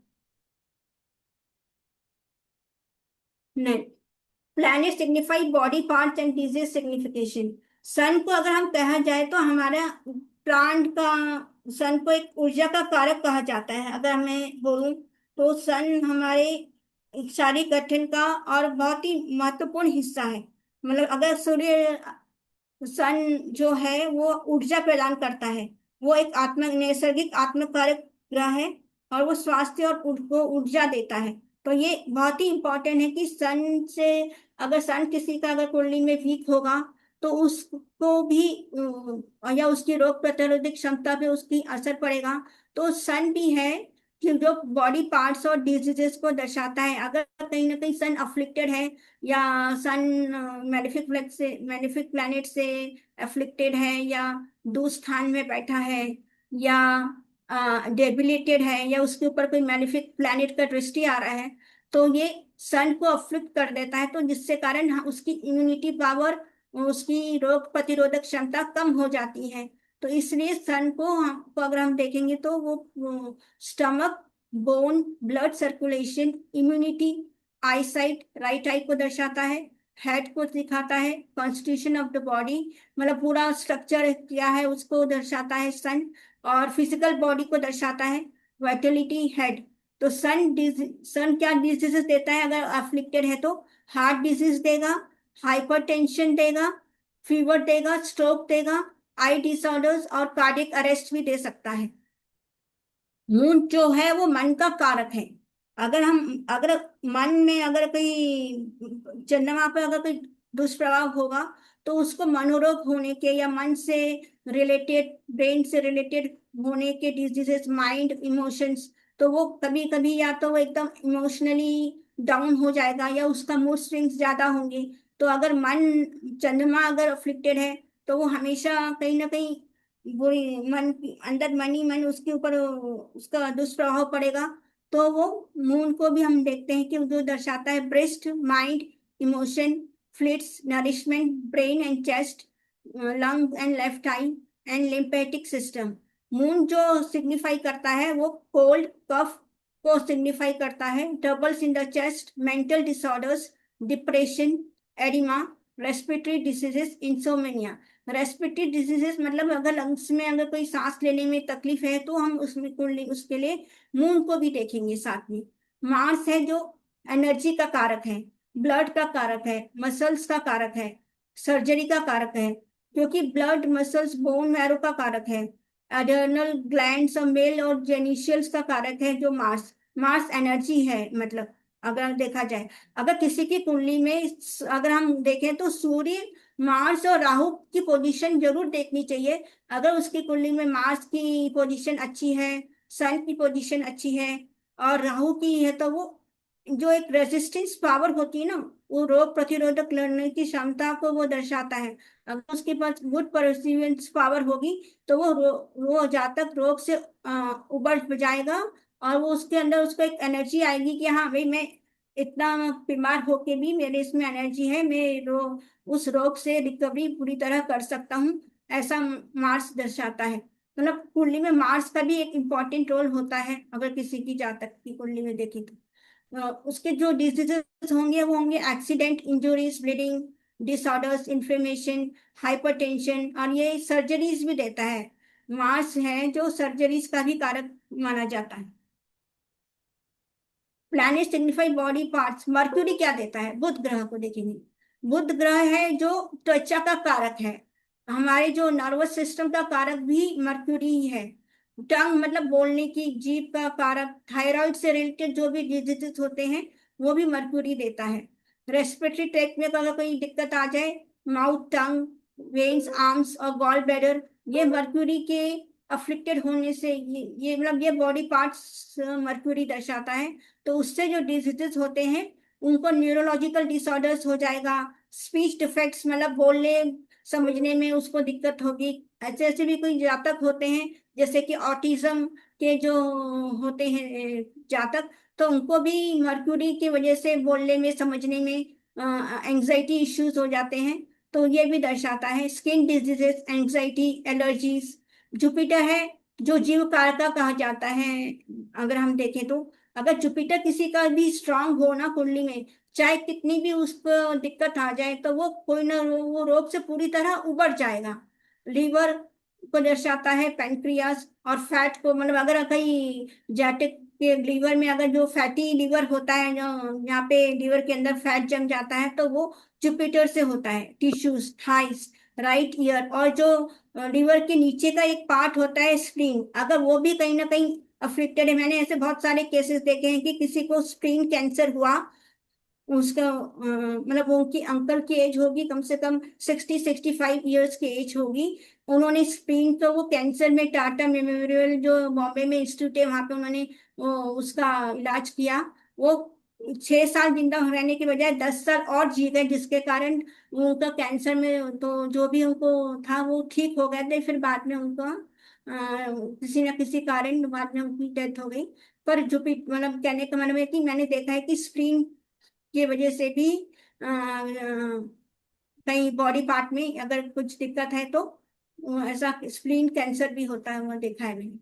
नहीं। Planet signify body parts and disease signification. Sun को अगर हम कहा जाए तो हमारा प्लांट का, सन को एक ऊर्जा का कारक कहा जाता है। अगर मैं बोलूं तो सन हमारे शारीरिक गठन का और बहुत ही महत्वपूर्ण हिस्सा है। मतलब अगर सूर्य, सन जो है वो ऊर्जा प्रदान करता है, वो एक नैसर्गिक आत्मकारक ग्रह है और वो स्वास्थ्य और को ऊर्जा देता है। तो ये बहुत ही इंपॉर्टेंट है कि सन से, अगर सन किसी का अगर कुंडली में वीक होगा तो उसको भी या उसकी रोग प्रतिरोधक क्षमता पे उसकी असर पड़ेगा। तो सन भी है कि जो बॉडी पार्ट्स और डिजीजेस को दर्शाता है। अगर कहीं ना कहीं सन अफ्लिक्टेड है या सन मैलेफिक प्लैनेट से अफ्लिक्टेड है या दूर स्थान में बैठा है या डेबिलिटेड है या उसके ऊपर कोई मैलेफिक प्लैनेट का दृष्टि आ रहा है, तो ये सन को अफ्लिक्ट कर देता है। तो जिससे कारण उसकी इम्यूनिटी पावर, उसकी रोग प्रतिरोधक क्षमता कम हो जाती है। तो इसलिए सन को अगर हम देखेंगे तो वो stomach, bone, blood circulation, immunity, I site, right I को दर्शाता है, हेड को दिखाता है, कॉन्स्टिट्यूशन ऑफ द बॉडी, मतलब पूरा स्ट्रक्चर क्या है उसको दर्शाता है सन, और फिजिकल बॉडी को दर्शाता है, वाइटलिटी, हेड। तो सन क्या डिजीजेस देता है अगर अफ्लिक्टेड है तो? हार्ट डिजीज देगा, हाइपरटेंशन देगा, फीवर देगा, स्ट्रोक देगा, आई डिसऑर्डर्स और कार्डियक अरेस्ट भी दे सकता है। मून जो है वो मन का कारक है। अगर मन में अगर कोई चंद्रमा पर अगर कोई दुष्प्रभाव होगा तो उसको मनोरोग होने के या मन से रिलेटेड, ब्रेन से रिलेटेड होने के डिजीजेस, माइंड, इमोशंस, तो वो कभी कभी या तो वो एकदम इमोशनली डाउन हो जाएगा या उसका मूड स्विंग्स ज्यादा होंगे। तो अगर चंद्रमा अगर अफ्लिक्टेड है तो वो हमेशा कहीं ना कहीं बुरी मन अंदर मन ही मन उसके ऊपर उसका दुष्प्रभाव पड़ेगा। तो वो मून को भी हम देखते हैं कि जो दर्शाता है breast, mind, emotion, fluids, nourishment, brain and chest, lung and left eye and lymphatic system. Moon जो सिग्निफाई करता है वो कोल्ड कफ को सिग्निफाई करता है. Troubles in the chest, mental disorders, depression, oedema, respiratory diseases, insomnia. Respiratory diseases मतलब अगर lungs में अगर कोई सांस लेने में तकलीफ है तो हम उसमें उसके लिए मून को भी देखेंगे साथ में. मार्स है जो एनर्जी का कारक है, ब्लड का कारक है, मसल्स का कारक है, सर्जरी का कारक है, क्योंकि ब्लड, मसल्स, बोन मैरो का कारक है. एडर्नल ग्लैंड्स और मेल और जेनिशियल्स का कारक है जो मार्स. मार्स एनर्जी है. मतलब अगर देखा जाए, अगर किसी की कुंडली में अगर हम देखें तो सूर्य, मार्स और राहु की पोजीशन जरूर देखनी चाहिए. अगर उसकी कुंडली में मार्स की पोजीशन अच्छी है, सन की पोजीशन अच्छी है और राहु की है तो वो जो एक रेजिस्टेंस पावर होती है ना, वो रोग प्रतिरोधक लड़ने की क्षमता को वो दर्शाता है. अगर उसके पास गुड परसिवियरेंस पावर होगी तो वो जातक रोग से उबर जाएगा और वो उसके अंदर उसको एक एनर्जी आएगी कि हाँ भाई मैं इतना बीमार होके भी मेरे इसमें एनर्जी है, मैं उस रोग से रिकवरी पूरी तरह कर सकता हूँ. ऐसा मार्स दर्शाता है. मतलब कुंडली में मार्स का भी एक इम्पोर्टेंट रोल होता है अगर किसी की जातक की कुंडली में देखें तो. उसके जो डिजीजेस होंगे वो होंगे accident, injuries, bleeding disorders, inflammation, hypertension और ये सर्जरीज भी देता है. मार्स है जो सर्जरीज का भी कारक माना जाता है. Planet signify body parts. Mercury क्या देता है? बुध ग्रह को देखेंगे. बुध ग्रह है जो त्वचा का कारक है. हमारे जो नर्वस सिस्टम का कारक भी मर्क्यूरी ही है. टंग मतलब बोलने की जीभ का कारक. थायराइड से रिलेटेड जो भी डिजीजेस होते हैं वो भी मर्क्यूरी देता है. रेस्पिरेटरी ट्रैक्ट में अगर कोई दिक्कत आ जाए, माउथ, टंग, वेन्स, आर्म्स और गॉल ब्लैडर, ये मर्क्यूरी के अफ्लिक्टेड होने से ये मतलब ये बॉडी पार्ट्स मर्क्यूरी दर्शाता है. तो उससे जो डिजीजेस होते हैं उनको न्यूरोलॉजिकल डिसऑर्डर्स हो जाएगा. स्पीच डिफेक्ट्स मतलब बोलने समझने में उसको दिक्कत होगी. ऐसे ऐसे भी कोई जातक होते हैं जैसे कि ऑटिज्म के जो होते हैं जातक, तो उनको भी मर्क्यूरी की वजह से बोलने में समझने में एंजाइटी इश्यूज हो जाते हैं. तो ये भी दर्शाता है. Skin diseases, anxiety, allergies. Jupiter है जो जीव कारका कहा जाता है. अगर हम देखें तो अगर जुपिटर किसी का भी स्ट्रांग हो ना कुंडली में, चाहे कितनी भी उसको दिक्कत आ जाए तो वो कोई ना वो रोग से पूरी तरह उबर जाएगा. लीवर को दर्शाता है, पैंक्रियास और फैट को. मतलब अगर कहीं जाटिक के लीवर में अगर जो फैटी लीवर होता है, जो यहाँ पे लीवर के अंदर फैट जम जाता है तो वो जुपिटर से होता है. टिश्यूज, थाइस, राइट ईयर और जो लीवर के नीचे का एक पार्ट होता है स्प्लीन, अगर वो भी कहीं ना कहीं अफ्लिक्टेड है. मैंने ऐसे बहुत सारे केसेस देखे हैं कि किसी को स्प्लीन कैंसर हुआ. उसका मतलब उनकी अंकल की एज होगी कम से कम 60-65 ईयर्स की एज होगी. उन्होंने स्प्लीन तो वो कैंसर में टाटा मेमोरियल जो बॉम्बे में इंस्टीट्यूट है वहां पे उन्होंने उसका इलाज किया. वो 6 साल जिंदा रहने के बजाय 10 साल और जी गए, जिसके कारण उनका कैंसर में तो जो भी उनको था वो ठीक हो गए थे. फिर बाद में उनका किसी न किसी कारण बाद में उनकी डेथ हो गई. पर जो भी मतलब कहने का मतलब है कि मैंने देखा है कि स्प्लीन की वजह से भी कहीं बॉडी पार्ट में अगर कुछ दिक्कत है तो ऐसा स्प्लीन कैंसर भी होता है, वो देखा है मैंने.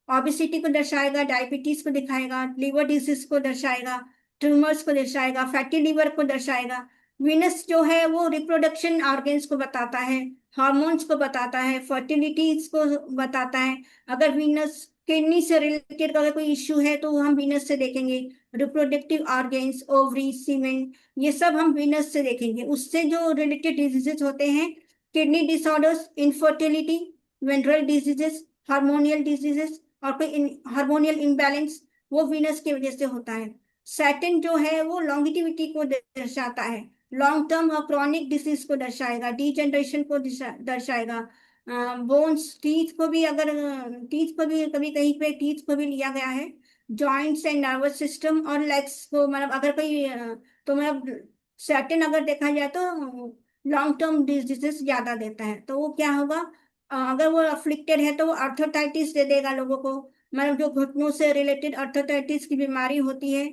ओबेसिटी को दर्शाएगा, डायबिटीज को दिखाएगा, लिवर डिसीज को दर्शाएगा, ट्यूमर्स को दर्शाएगा, फैटी लिवर को दर्शाएगा. वीनस जो है वो रिप्रोडक्शन ऑर्गन्स को बताता है, हार्मोन्स को बताता है, फर्टिलिटीज को बताता है. अगर वीनस किडनी से रिलेटेड अगर कोई इश्यू है तो हम वीनस से देखेंगे. रिप्रोडक्टिव ऑर्गन्स, ओवरी, सीमेन, ये सब हम वीनस से देखेंगे. उससे जो रिलेटेड डिजीजेस होते हैं, kidney disorders, infertility, ventral diseases, hormonal diseases और कोई हार्मोनियल इम्बैलेंस, वो वीनस की वजह से होता है. सैटर्न जो है वो लॉन्गिटिविटी को दर्शाता है, लॉन्ग टर्म और क्रॉनिक डिसीज को दर्शाएगा, डीजनरेशन को दर्शाएगा. बोन्स, टीथ को भी अगर टीथ को भी कभी कहीं पे टीथ को भी लिया गया है. जॉइंट्स एंड नर्वस सिस्टम और लेग्स को मतलब अगर कोई तो मतलब सैटर्न अगर देखा जाए तो लॉन्ग टर्म डिजीजेस ज्यादा देता है. तो वो क्या होगा, अगर वो अफ्लिक्टेड है तो वो आर्थराइटिस दे देगा लोगों को. मतलब जो घुटनों से रिलेटेड आर्थराइटिस की बीमारी होती है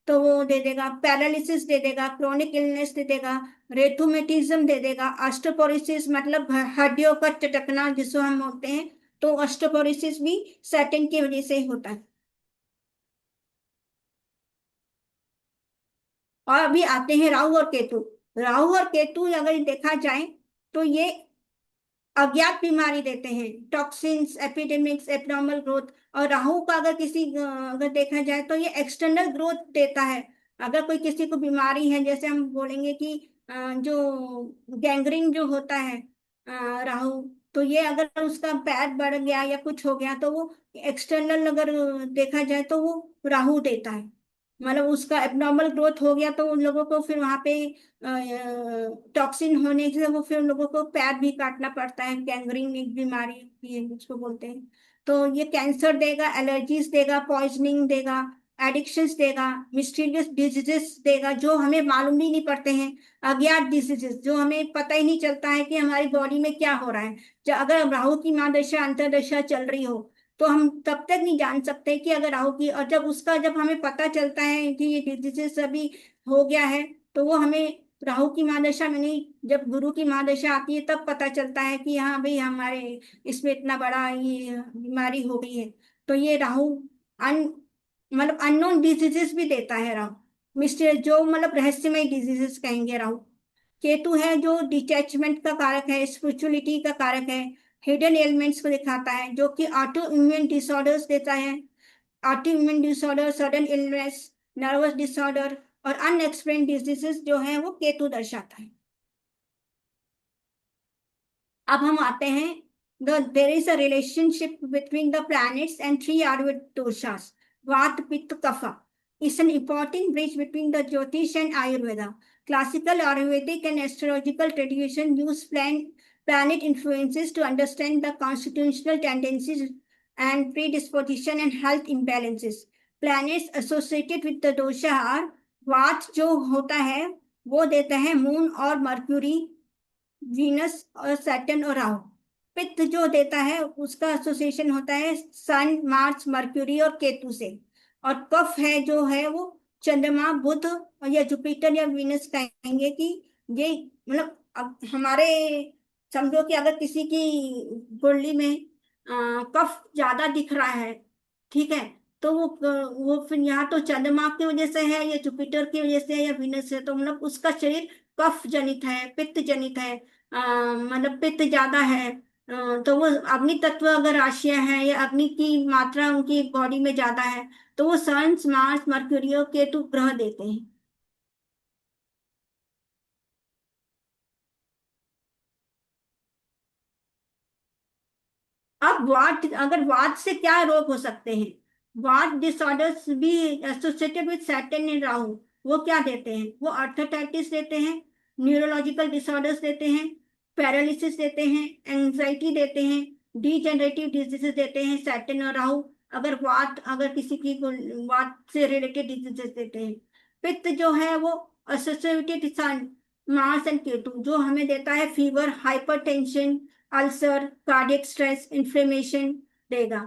तो वो दे देगा, पैरालिसिस दे देगा, क्रोनिक इलनेस दे देगा, रेथुमेटिज्म दे देगा, ऑस्टियोपोरोसिस मतलब हड्डियों का चटकना जिसको हम बोलते हैं, तो ऑस्टियोपोरोसिस भी सैटिन की वजह से ही होता है। और अभी आते हैं राहु और केतु। राहु और केतु अगर देखा जाए तो ये अज्ञात बीमारी देते हैं, टॉक्सिन्स, एपिडेमिक्स, एब्नॉर्मल ग्रोथ। और राहु का अगर अगर देखा जाए तो ये एक्सटर्नल ग्रोथ देता है। अगर कोई किसी को बीमारी है, जैसे हम बोलेंगे कि जो गैंग्रीन जो होता है राहु, तो ये अगर उसका पैर बढ़ गया या कुछ हो गया तो वो एक्सटर्नल अगर देखा जाए तो वो राहु देता है। मतलब उसका एब्नॉर्मल ग्रोथ हो गया तो उन लोगों को फिर वहां पे टॉक्सिन होने से वो फिर उन लोगों को पैर भी काटना पड़ता है। गैंग्रीन एक बीमारी होती है जिसको बोलते हैं। तो ये कैंसर देगा, एलर्जीज देगा, पॉइजनिंग देगा, एडिक्शंस देगा, मिस्टीरियस डिजीजेस देगा जो हमें मालूम ही नहीं पड़ते हैं, अज्ञात डिजीजेस जो हमें पता ही नहीं चलता है कि हमारी बॉडी में क्या हो रहा है। अगर राहु की महादशा अंतर्दशा चल रही हो तो हम तब तक नहीं जान सकते कि अगर राहु की, और जब हमें पता चलता है कि ये डिजीजेस अभी हो गया है तो वो हमें राहु की महादशा में नहीं, जब गुरु की महादशा आती है तब पता चलता है कि हाँ भाई हमारे इसमें इतना बड़ा ये बीमारी हो गई है। तो ये राहु अन मतलब अननोन डिजीजेस भी देता है राहु, मिस्टर जो मतलब रहस्यमय डिजीजेस कहेंगे राहु। केतु है जो डिटैचमेंट का कारक है, स्पिरिचुअलिटी का कारक है, हिडन एलिमेंट्स को दिखाता है, जो कि ऑटो इम्यून डिसऑर्डर्स देता है। Auto immune disorder, sudden illness, nervous disorder और अनएक्सप्लेन्ड डिजीजेस जो है वो केतु दर्शाता है। अब हम आते हैं, there is a relationship between the planets and three Ayurveda doshas, vata pitta कफा is an important bridge between the Jyotish and Ayurveda. Classical Ayurvedic and astrological tradition use planet influences to understand the constitutional tendencies and predisposition and health imbalances. Planets associated with the dosha are, वात जो होता है वो देता है moon और mercury, Venus और Saturn और राहु। पित्त जो देता है उसका एसोसिएशन होता है सन, मार्स, मर्क्यूरी और केतु से। और कफ है जो है वो चंद्रमा, बुध या जुपिटर या वीनस कहेंगे कि ये मतलब अब हमारे समझो कि अगर किसी की कुंडली में कफ ज्यादा दिख रहा है, ठीक है, तो वो फिर यहाँ तो चंद्रमा की वजह से है या जुपिटर की वजह से है या वीनस से, तो मतलब उसका शरीर कफ जनित है, पित्त जनित है। मतलब पित्त ज्यादा है, तो वो अग्नि तत्व अगर राशियां हैं या अग्नि की मात्रा उनकी बॉडी में ज्यादा है तो वो सन, मार्स, मर्क्यूरी और केतु ग्रह देते हैं। अब वात, अगर वात से क्या रोग हो सकते हैं? वात डिसऑर्डर्स भी associated with Saturn and Rahu, वो क्या देते हैं? वो अर्थराइटिस देते हैं, न्यूरोलॉजिकल डिसऑर्डर्स देते हैं, पैरालिसिस देते हैं, एंजाइटी देते हैं, डीजेनरेटिव डिजीजेस देते हैं सैटर्न और राहु। अगर किसी की वात से रिलेटेड डिजीजेस देते हैं। पित्त जो है वो associated sun, Mars and Ketu, जो हमें देता है fever, hypertension, ulcer, cardiac stress, inflammation देगा।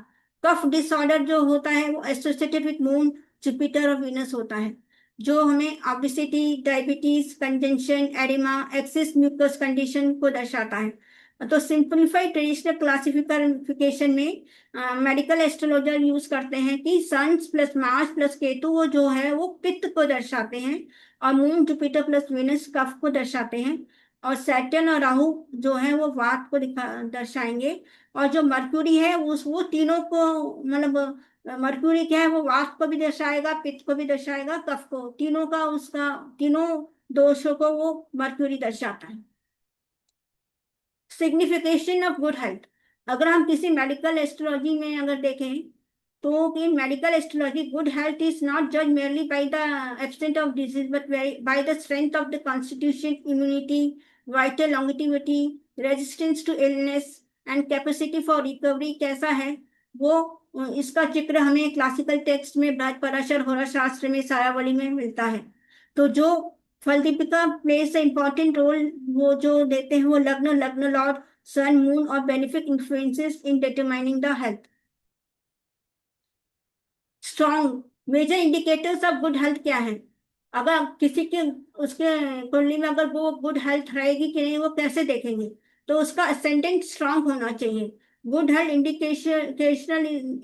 कफ डिसऑर्डर जो होता है वो एसोसिएटेड विद मून, जुपिटर और वीनस होता है, जो हमें obesity, diabetes, congestion, oedema, excess mucus condition को दर्शाता है। तो सिंपलीफाइड ट्रेडिशनल क्लासिफिकेशन में मेडिकल एस्ट्रोलॉजर यूज करते हैं कि sun's plus Mars plus Ketu वो जो है वो पित्त को दर्शाते हैं, और मून, जुपिटर प्लस वीनस कफ को दर्शाते हैं, और सैटर्न और राहु जो है वो वात को दर्शाएंगे। और जो मर्क्यूरी है वो तीनों को मतलब मर्क्यूरी क्या है वो वात को भी दर्शाएगा, पित्त को भी दर्शाएगा, कफ को, तीनों का उसका तीनों दोषों को वो मर्क्यूरी दर्शाता है। सिग्निफिकेशन ऑफ गुड हेल्थ, अगर हम किसी मेडिकल एस्ट्रोलॉजी में अगर देखें तो कि medical astrology, good health is not जज merely by the absent of disease but by the strength of the constitution, immunity, vital longevity, resistance to illness and capacity for recovery कैसा है वो, इसका जिक्र हमें क्लासिकल टेक्स्ट में बृहद पराशर होरा शास्त्र में सारावली में मिलता है। तो जो फल दीपिका प्लेस इंपॉर्टेंट रोल वो जो देते हैं वो लग्न लॉर्ड, सन, मून और benefic influences in determining the health. Strong major indicators of good health क्या है? अगर किसी के उसके कुंडली में अगर वो गुड हेल्थ रहेगी कि नहीं, वो कैसे देखेंगे? तो उसका असेंडेंट स्ट्रांग होना चाहिए। गुड हेल्थ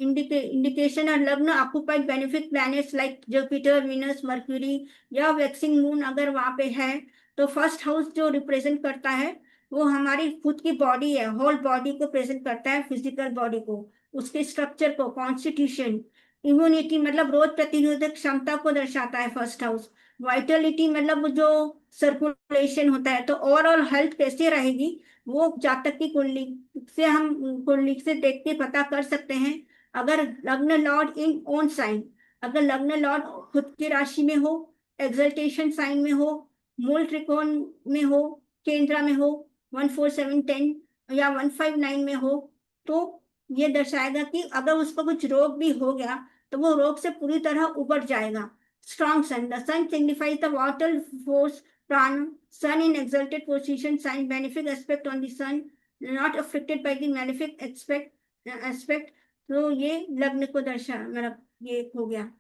इंडिकेशन और लग्न occupied benefic planets like Jupiter, Venus, mercury या वैक्सिंग मून अगर वहां पे है, तो फर्स्ट हाउस जो रिप्रेजेंट करता है वो हमारी खुद की बॉडी है, होल बॉडी को प्रेजेंट करता है, फिजिकल बॉडी को, उसके स्ट्रक्चर को, कॉन्स्टिट्यूशन। इम्यूनिटी मतलब रोग प्रतिरोधक क्षमता को दर्शाता है फर्स्ट हाउस। वाइटलिटी मतलब जो सर्कुलेशन होता है। तो ओवरऑल हेल्थ कैसे रहेगी, वो जातक की कुंडली से हम कुंडली से देख के पता कर सकते हैं। अगर लग्न लॉर्ड इन ओन साइन, अगर लग्न लॉर्ड खुद की राशि में हो, एक्सल्टेशन साइन में हो, मूल त्रिकोण में हो, केंद्र में हो, 14710 या 159 में हो, तो ये दर्शाएगा कि अगर उसको कुछ रोग भी हो गया तो वो रोग से पूरी तरह उबर जाएगा। Strong sun, the sun signifies the water force, prana. Sun in exalted position sign benefic aspect on the sun, not affected by the malefic aspect. तो ये लग्न को दर्शा मतलब ये हो गया।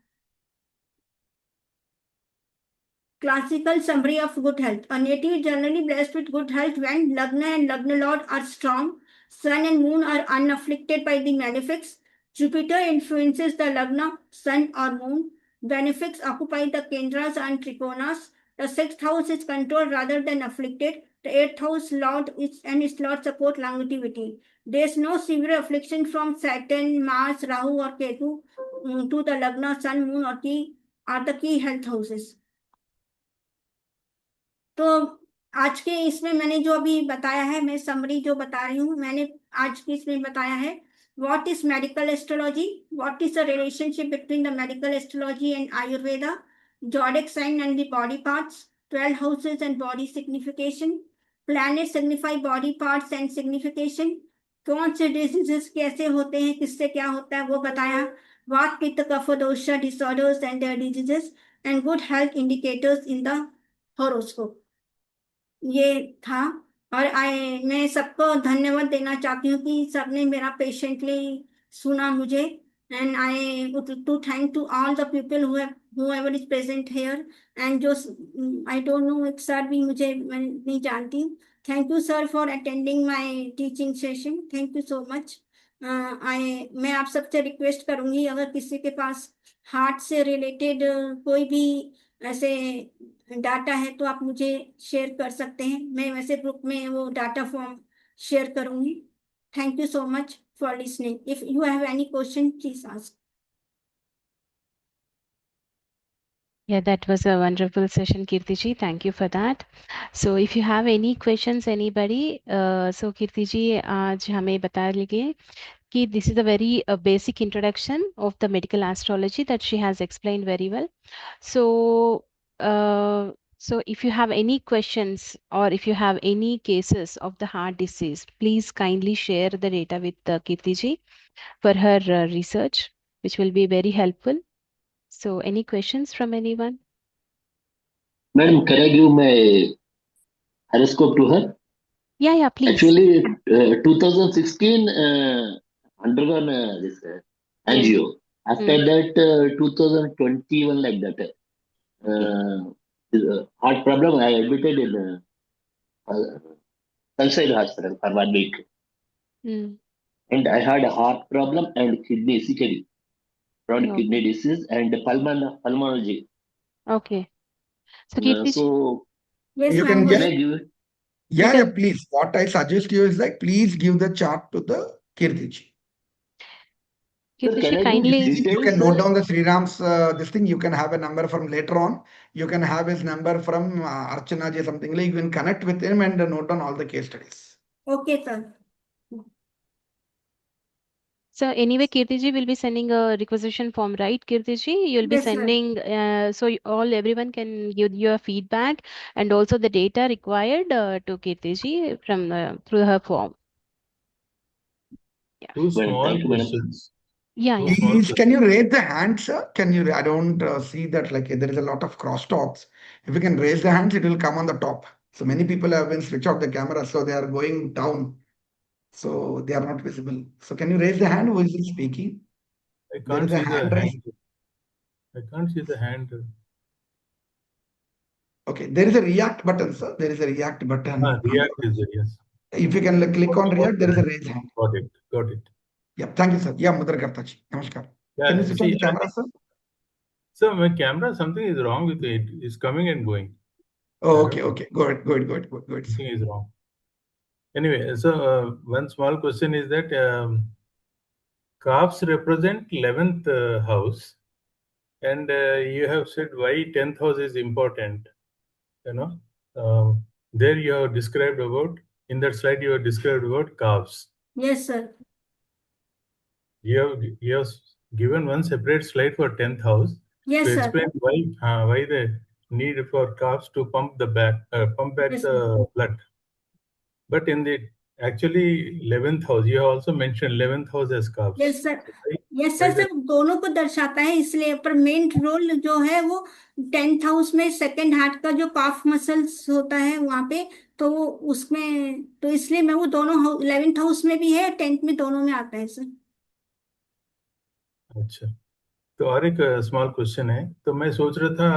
Classical summary of good health. A native is generally blessed with good health when Lagna and Lagna Lord are strong, Sun and Moon are unafflicted by the malefics. Jupiter influences the Lagna, Sun or Moon. Benefics occupy the Kendras and Trikonas. The sixth house is controlled rather than afflicted. The eighth house Lord and its Lord support longevity. There is no severe affliction from Saturn, Mars, Rahu or Ketu to the Lagna, Sun, Moon or key are the key health houses. तो आज के इसमें मैंने जो अभी बताया है, मैं समरी जो बता रही हूँ, मैंने आज के इसमें बताया है what is medical astrology, what is the relationship between the medical astrology and Ayurveda, zodiac sign and the body parts, 12 houses and body signification, planets signify body parts and signification, कौन से डिजीजेस कैसे होते हैं, किससे क्या होता है वो बताया, वात pitta kapha dosha disorders and their diseases and good health indicators in the horoscope. ये था। और मैं सबको धन्यवाद देना चाहती हूँ कि सबने मेरा पेशेंटली सुना मुझे। And I to thank to all the people whoever is present here. And जो आई डोंट नो, एक सर भी मुझे मैं नहीं जानती। Thank you sir for attending my teaching session, thank you so much. मैं आप सबसे रिक्वेस्ट करूंगी, अगर किसी के पास हार्ट से रिलेटेड कोई भी ऐसे डाटा है तो आप मुझे शेयर कर सकते हैं, मैं वैसे ग्रुप में वो डाटा फॉर्म शेयर करूंगी। Thank you so much for listening. If you have any question please ask. Yeah, that was a wonderful session, Kirti ji. Thank you for that. So, if you have any questions, anybody, so Kirti ji, आज हमें बता लीजिए कि this is a very basic introduction of the medical astrology that she has explained very well. So, so if you have any questions or if you have any cases of the heart disease, please kindly share the data with Kirti ji for her research, which will be very helpful. So, any questions from anyone? Madam, can I give my horoscope to her? Yeah, please. Actually, 2016 undergone this angio. After that, 2021 like that. Heart problem. I admitted in Sunside Hospital for 1 week, and I had a heart problem and kidney CKD, chronic kidney disease, and pulmonology. Okay. So, Kirti ji, yes, You can ma'am. just Can I give it? yeah, please. What I suggest you is like please give the chart to the Kirti ji. Kirti Can ji, I give kindly. details, You can sir? note down the Sri Ram's this thing. You can have a number from later on. You can have his number from Archana ji, something like you can connect with him and note down all the case studies. Okay, sir. So anyway, Kirti ji will be sending a requisition form, right, Kirti ji? You'll be Yes, sir. sending, so everyone can give your feedback and also the data required to Kirti ji from through her form. Yeah. Two Madam, small thank you, madam. questions. Yeah, Two yeah. small Please, can you questions. raise the hand, sir? Can you? I don't see that. Like there is a lot of crosstalks. If you can raise the hands, it will come on the top. So many people have been switch off the camera, so they are going down. So they are not visible. So can you raise the hand? Who is it speaking? I There can't is a see the hand raised. hand. I can't see the hand. Okay, there is a react button, sir. There is a react button. React is there, yes. If you can click on react, there is a raise hand. Got it. Got it. Yeah, thank you, sir. Yeah, Mudrakarta ji. Namaskar. Yeah, Can you switch on the camera, sir? So my camera, something is wrong with it. It's coming and going. Oh, okay, okay. Good. Something is wrong. Anyway, so one small question is that calves represent 11th house, and you have said why 10th house is important. You know, there you have described about, in that slide you have described about calves. Yes, sir. You have given one separate slide for 10th house. Yes, to sir. explain why the need for calves to pump back Yes, the blood. But in the actually 11th house, you have also mentioned 11th house as calves. Yes, sir. Yes, sir. Sir दोनों को दर्शाता है, इसलिए पर main role जो है वो 10th house में सेकंड हार्ट का जो काफ मसल्स होता है वहां पे, तो वो उसमें, तो इसलिए मैं वो दोनों 11th हाउस में भी है, 10th में, दोनों में आता है सर. अच्छा, तो और एक स्मॉल क्वेश्चन है. तो मैं सोच रहा था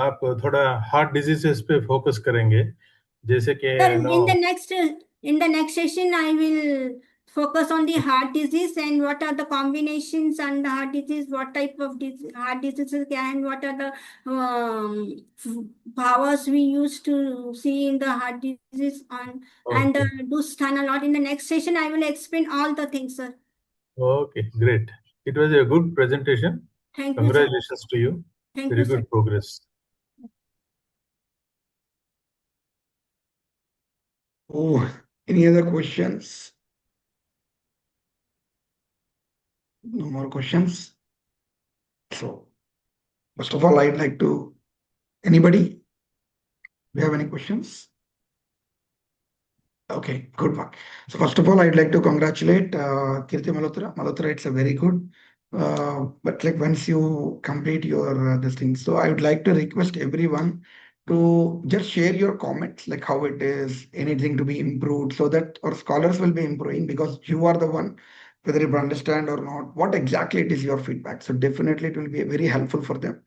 आप थोड़ा हार्ट डिजीजेस पे फोकस करेंगे, जैसे कि Sir, in the next session I will focus on the heart disease and what are the combinations and the heart disease, what type of heart diseases and what are the powers we used to see in the heart disease and do stand a lot. In the next session I will explain all the things, sir. Okay, great. It was a good presentation. Thank you, Congratulations sir. to you. Thank Very you, good sir. progress. Oh, any other questions? No more questions. So, first of all, I'd like to, anybody? Do you have any questions? Okay, good one. So first of all, I'd like to congratulate Kirti Malhotra. Malhotra, it's a very good. But like once you complete your this thing, so I would like to request everyone to just share your comments, like how it is, anything to be improved, so that our scholars will be improving, because you are the one, whether you understand or not, what exactly it is your feedback. So definitely it will be very helpful for them.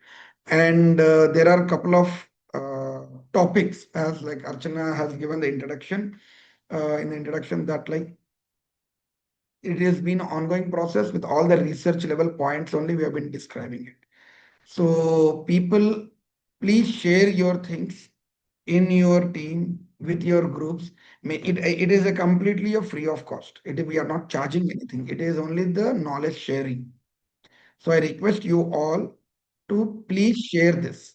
And there are a couple of topics, as like Archana has given the introduction. In the introduction, that like it has been an ongoing process with all the research level points only we have been describing it. So people, please share your things in your team with your groups. It is a completely a free of cost. We are not charging anything. It is only the knowledge sharing. So I request you all to please share this.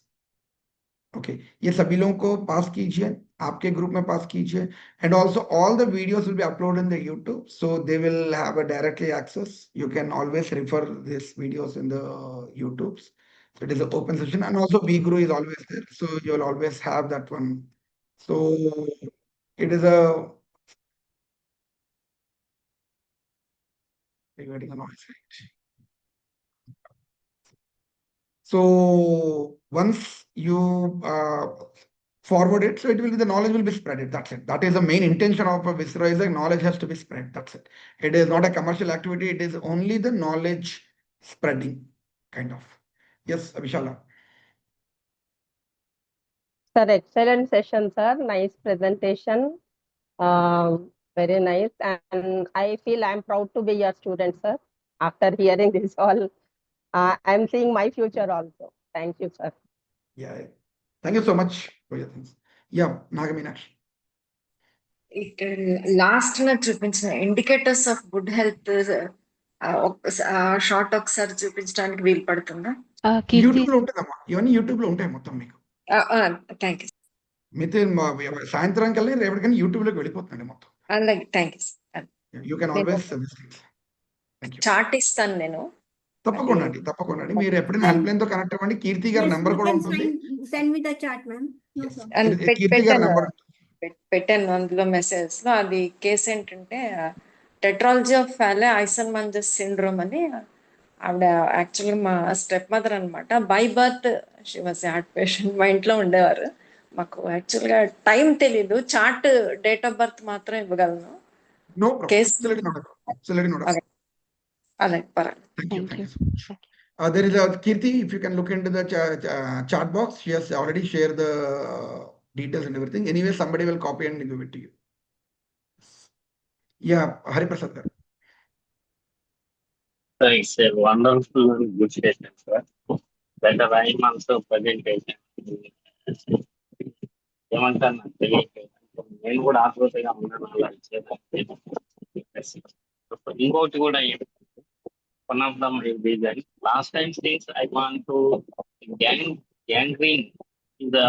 Okay ये सभी लोगों को पास कीजिए, आपके group में पास कीजिए. And also all the videos will be upload in the YouTube, so they will have a directly access. You can always refer this videos in the YouTube. So it is an open session, and also BGuru is always there, so you will always have that one. So it is a regarding a noise, right? So once you forward it, so it will be, the knowledge will be spread. That's it. That is the main intention of a Visra, is that knowledge has to be spread. That's it. It is not a commercial activity. It is only the knowledge spreading kind of. Yes, Abhishala. Sir, excellent session, sir. Nice presentation. Very nice. And I feel I'm proud to be your student, sir. After hearing this all, I'm seeing my future also. Thank you, sir. Yeah. Thank you so much for your things. Yeah, Nagaminakshi. Last నా చూపించిన indicators of good health short ఒకసారి చూపించడానికి వీలు పడుతుందా? YouTube లో ఉంటుందమ్మా, ఇవన్నీ YouTube లో ఉంటాయి మొత్తం మీకు. Thank you. మీతో సాయంత్రం కల్లా రేపటికన్నా యూట్యూబ్ లోకి వెళ్ళిపోతుందండి మొత్తం. అలాగే, thank you. You can always chart ఇస్తాను నేను. తప్పకుండా అండి, తప్పకుండా అండి. మీరు ఎప్పుడైనా హెల్ప్ లైన్ తో కనెక్ట్ అవ్వండి. కీర్తి గారి నెంబర్ కూడా ఉంటుంది. కీర్తి గారి నెంబర్ పెట్టాను అందులో మెసేజ్ లో. అది కేసు ఏంటంటే టెట్రాలజీ ఆఫ్ ఫాలే ఐసన్మంజస్ సిండ్రోమ్ అని. ఆవిడ యాక్చువల్గా మా స్టెప్ మదర్ అనమాట. By birth she was heart patient. మా ఇంట్లో ఉండేవారు. మాకు యాక్చువల్గా టైం తెలీదు, చార్ట్ డేట్ ఆఫ్ బర్త్ మాత్రం ఇవ్వగలను. కేసు అలాగే పర్వాలేదు. Thank you. There is a Kirti, if you can look into the chat box, she has already shared the details and everything. Anyway, somebody will copy and give it to you. Yeah, Hari Prasad garu. So it's a wonderful and good session, sir. Better I'm also presentation. ఏమంటారు నాకు తెలియట్లేదు. నేను కూడా ఆతృతగా ఉన్నాను అలా ఇచ్చేదానికి. ఇంకొకటి కూడా one of them will be that last time since I want to gangrene is the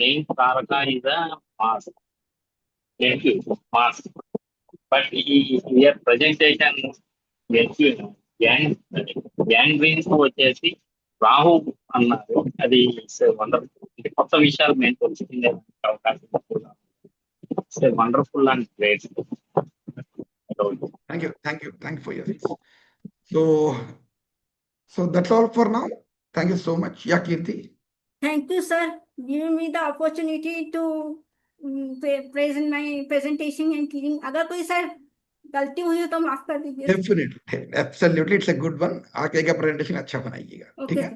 main karaka is the mask. Thank you, mask. But here presentation gangrene వచ్చేసి రాహు అన్నారు. అది వండర్ఫుల్ కొత్త విషయాలు మేము తెలుసుకునే అవకాశం it's wonderful and great. Thank you for your things. So that's all for now. Thank you so much. Yeah, Kirti. Thank you, sir, giving me the opportunity to present my presentation and giving. अगर कोई sir गलती हुई हो तो माफ कर दीजिए. Definitely, absolutely, it's a good one. आगे का presentation अच्छा बनाइएगा. ठीक है?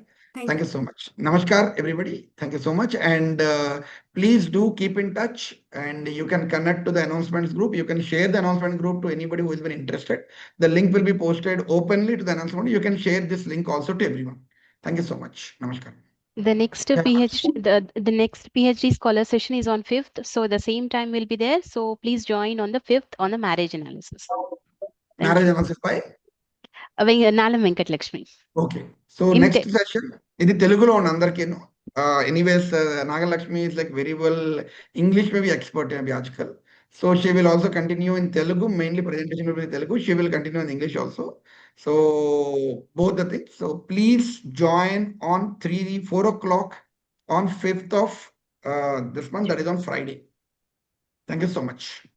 Thank you so much. Namaskar, everybody. Thank you so much. And please do keep in touch. And you can connect to the announcements group. You can share the announcement group to anybody who has been interested. The link will be posted openly to the announcement. You can share this link also to everyone. Thank you so much. Namaskar. The next the next PhD scholar session is on 5th, so the same time will be there. So please join on the 5th on the marriage analysis. Marriage analysis by Nalam Venkat Lakshmi. Okay. So next session, ఇది తెలుగులో ఉన్న అందరికీను. Anyways, Nagalakshmi is like very well English maybe expert in आजकल. So she will also continue in Telugu. Mainly presentation will be in Telugu. She will continue in English also. So both the things. So please join on 4 o'clock on 5th of this month. That is on Friday. Thank you so much.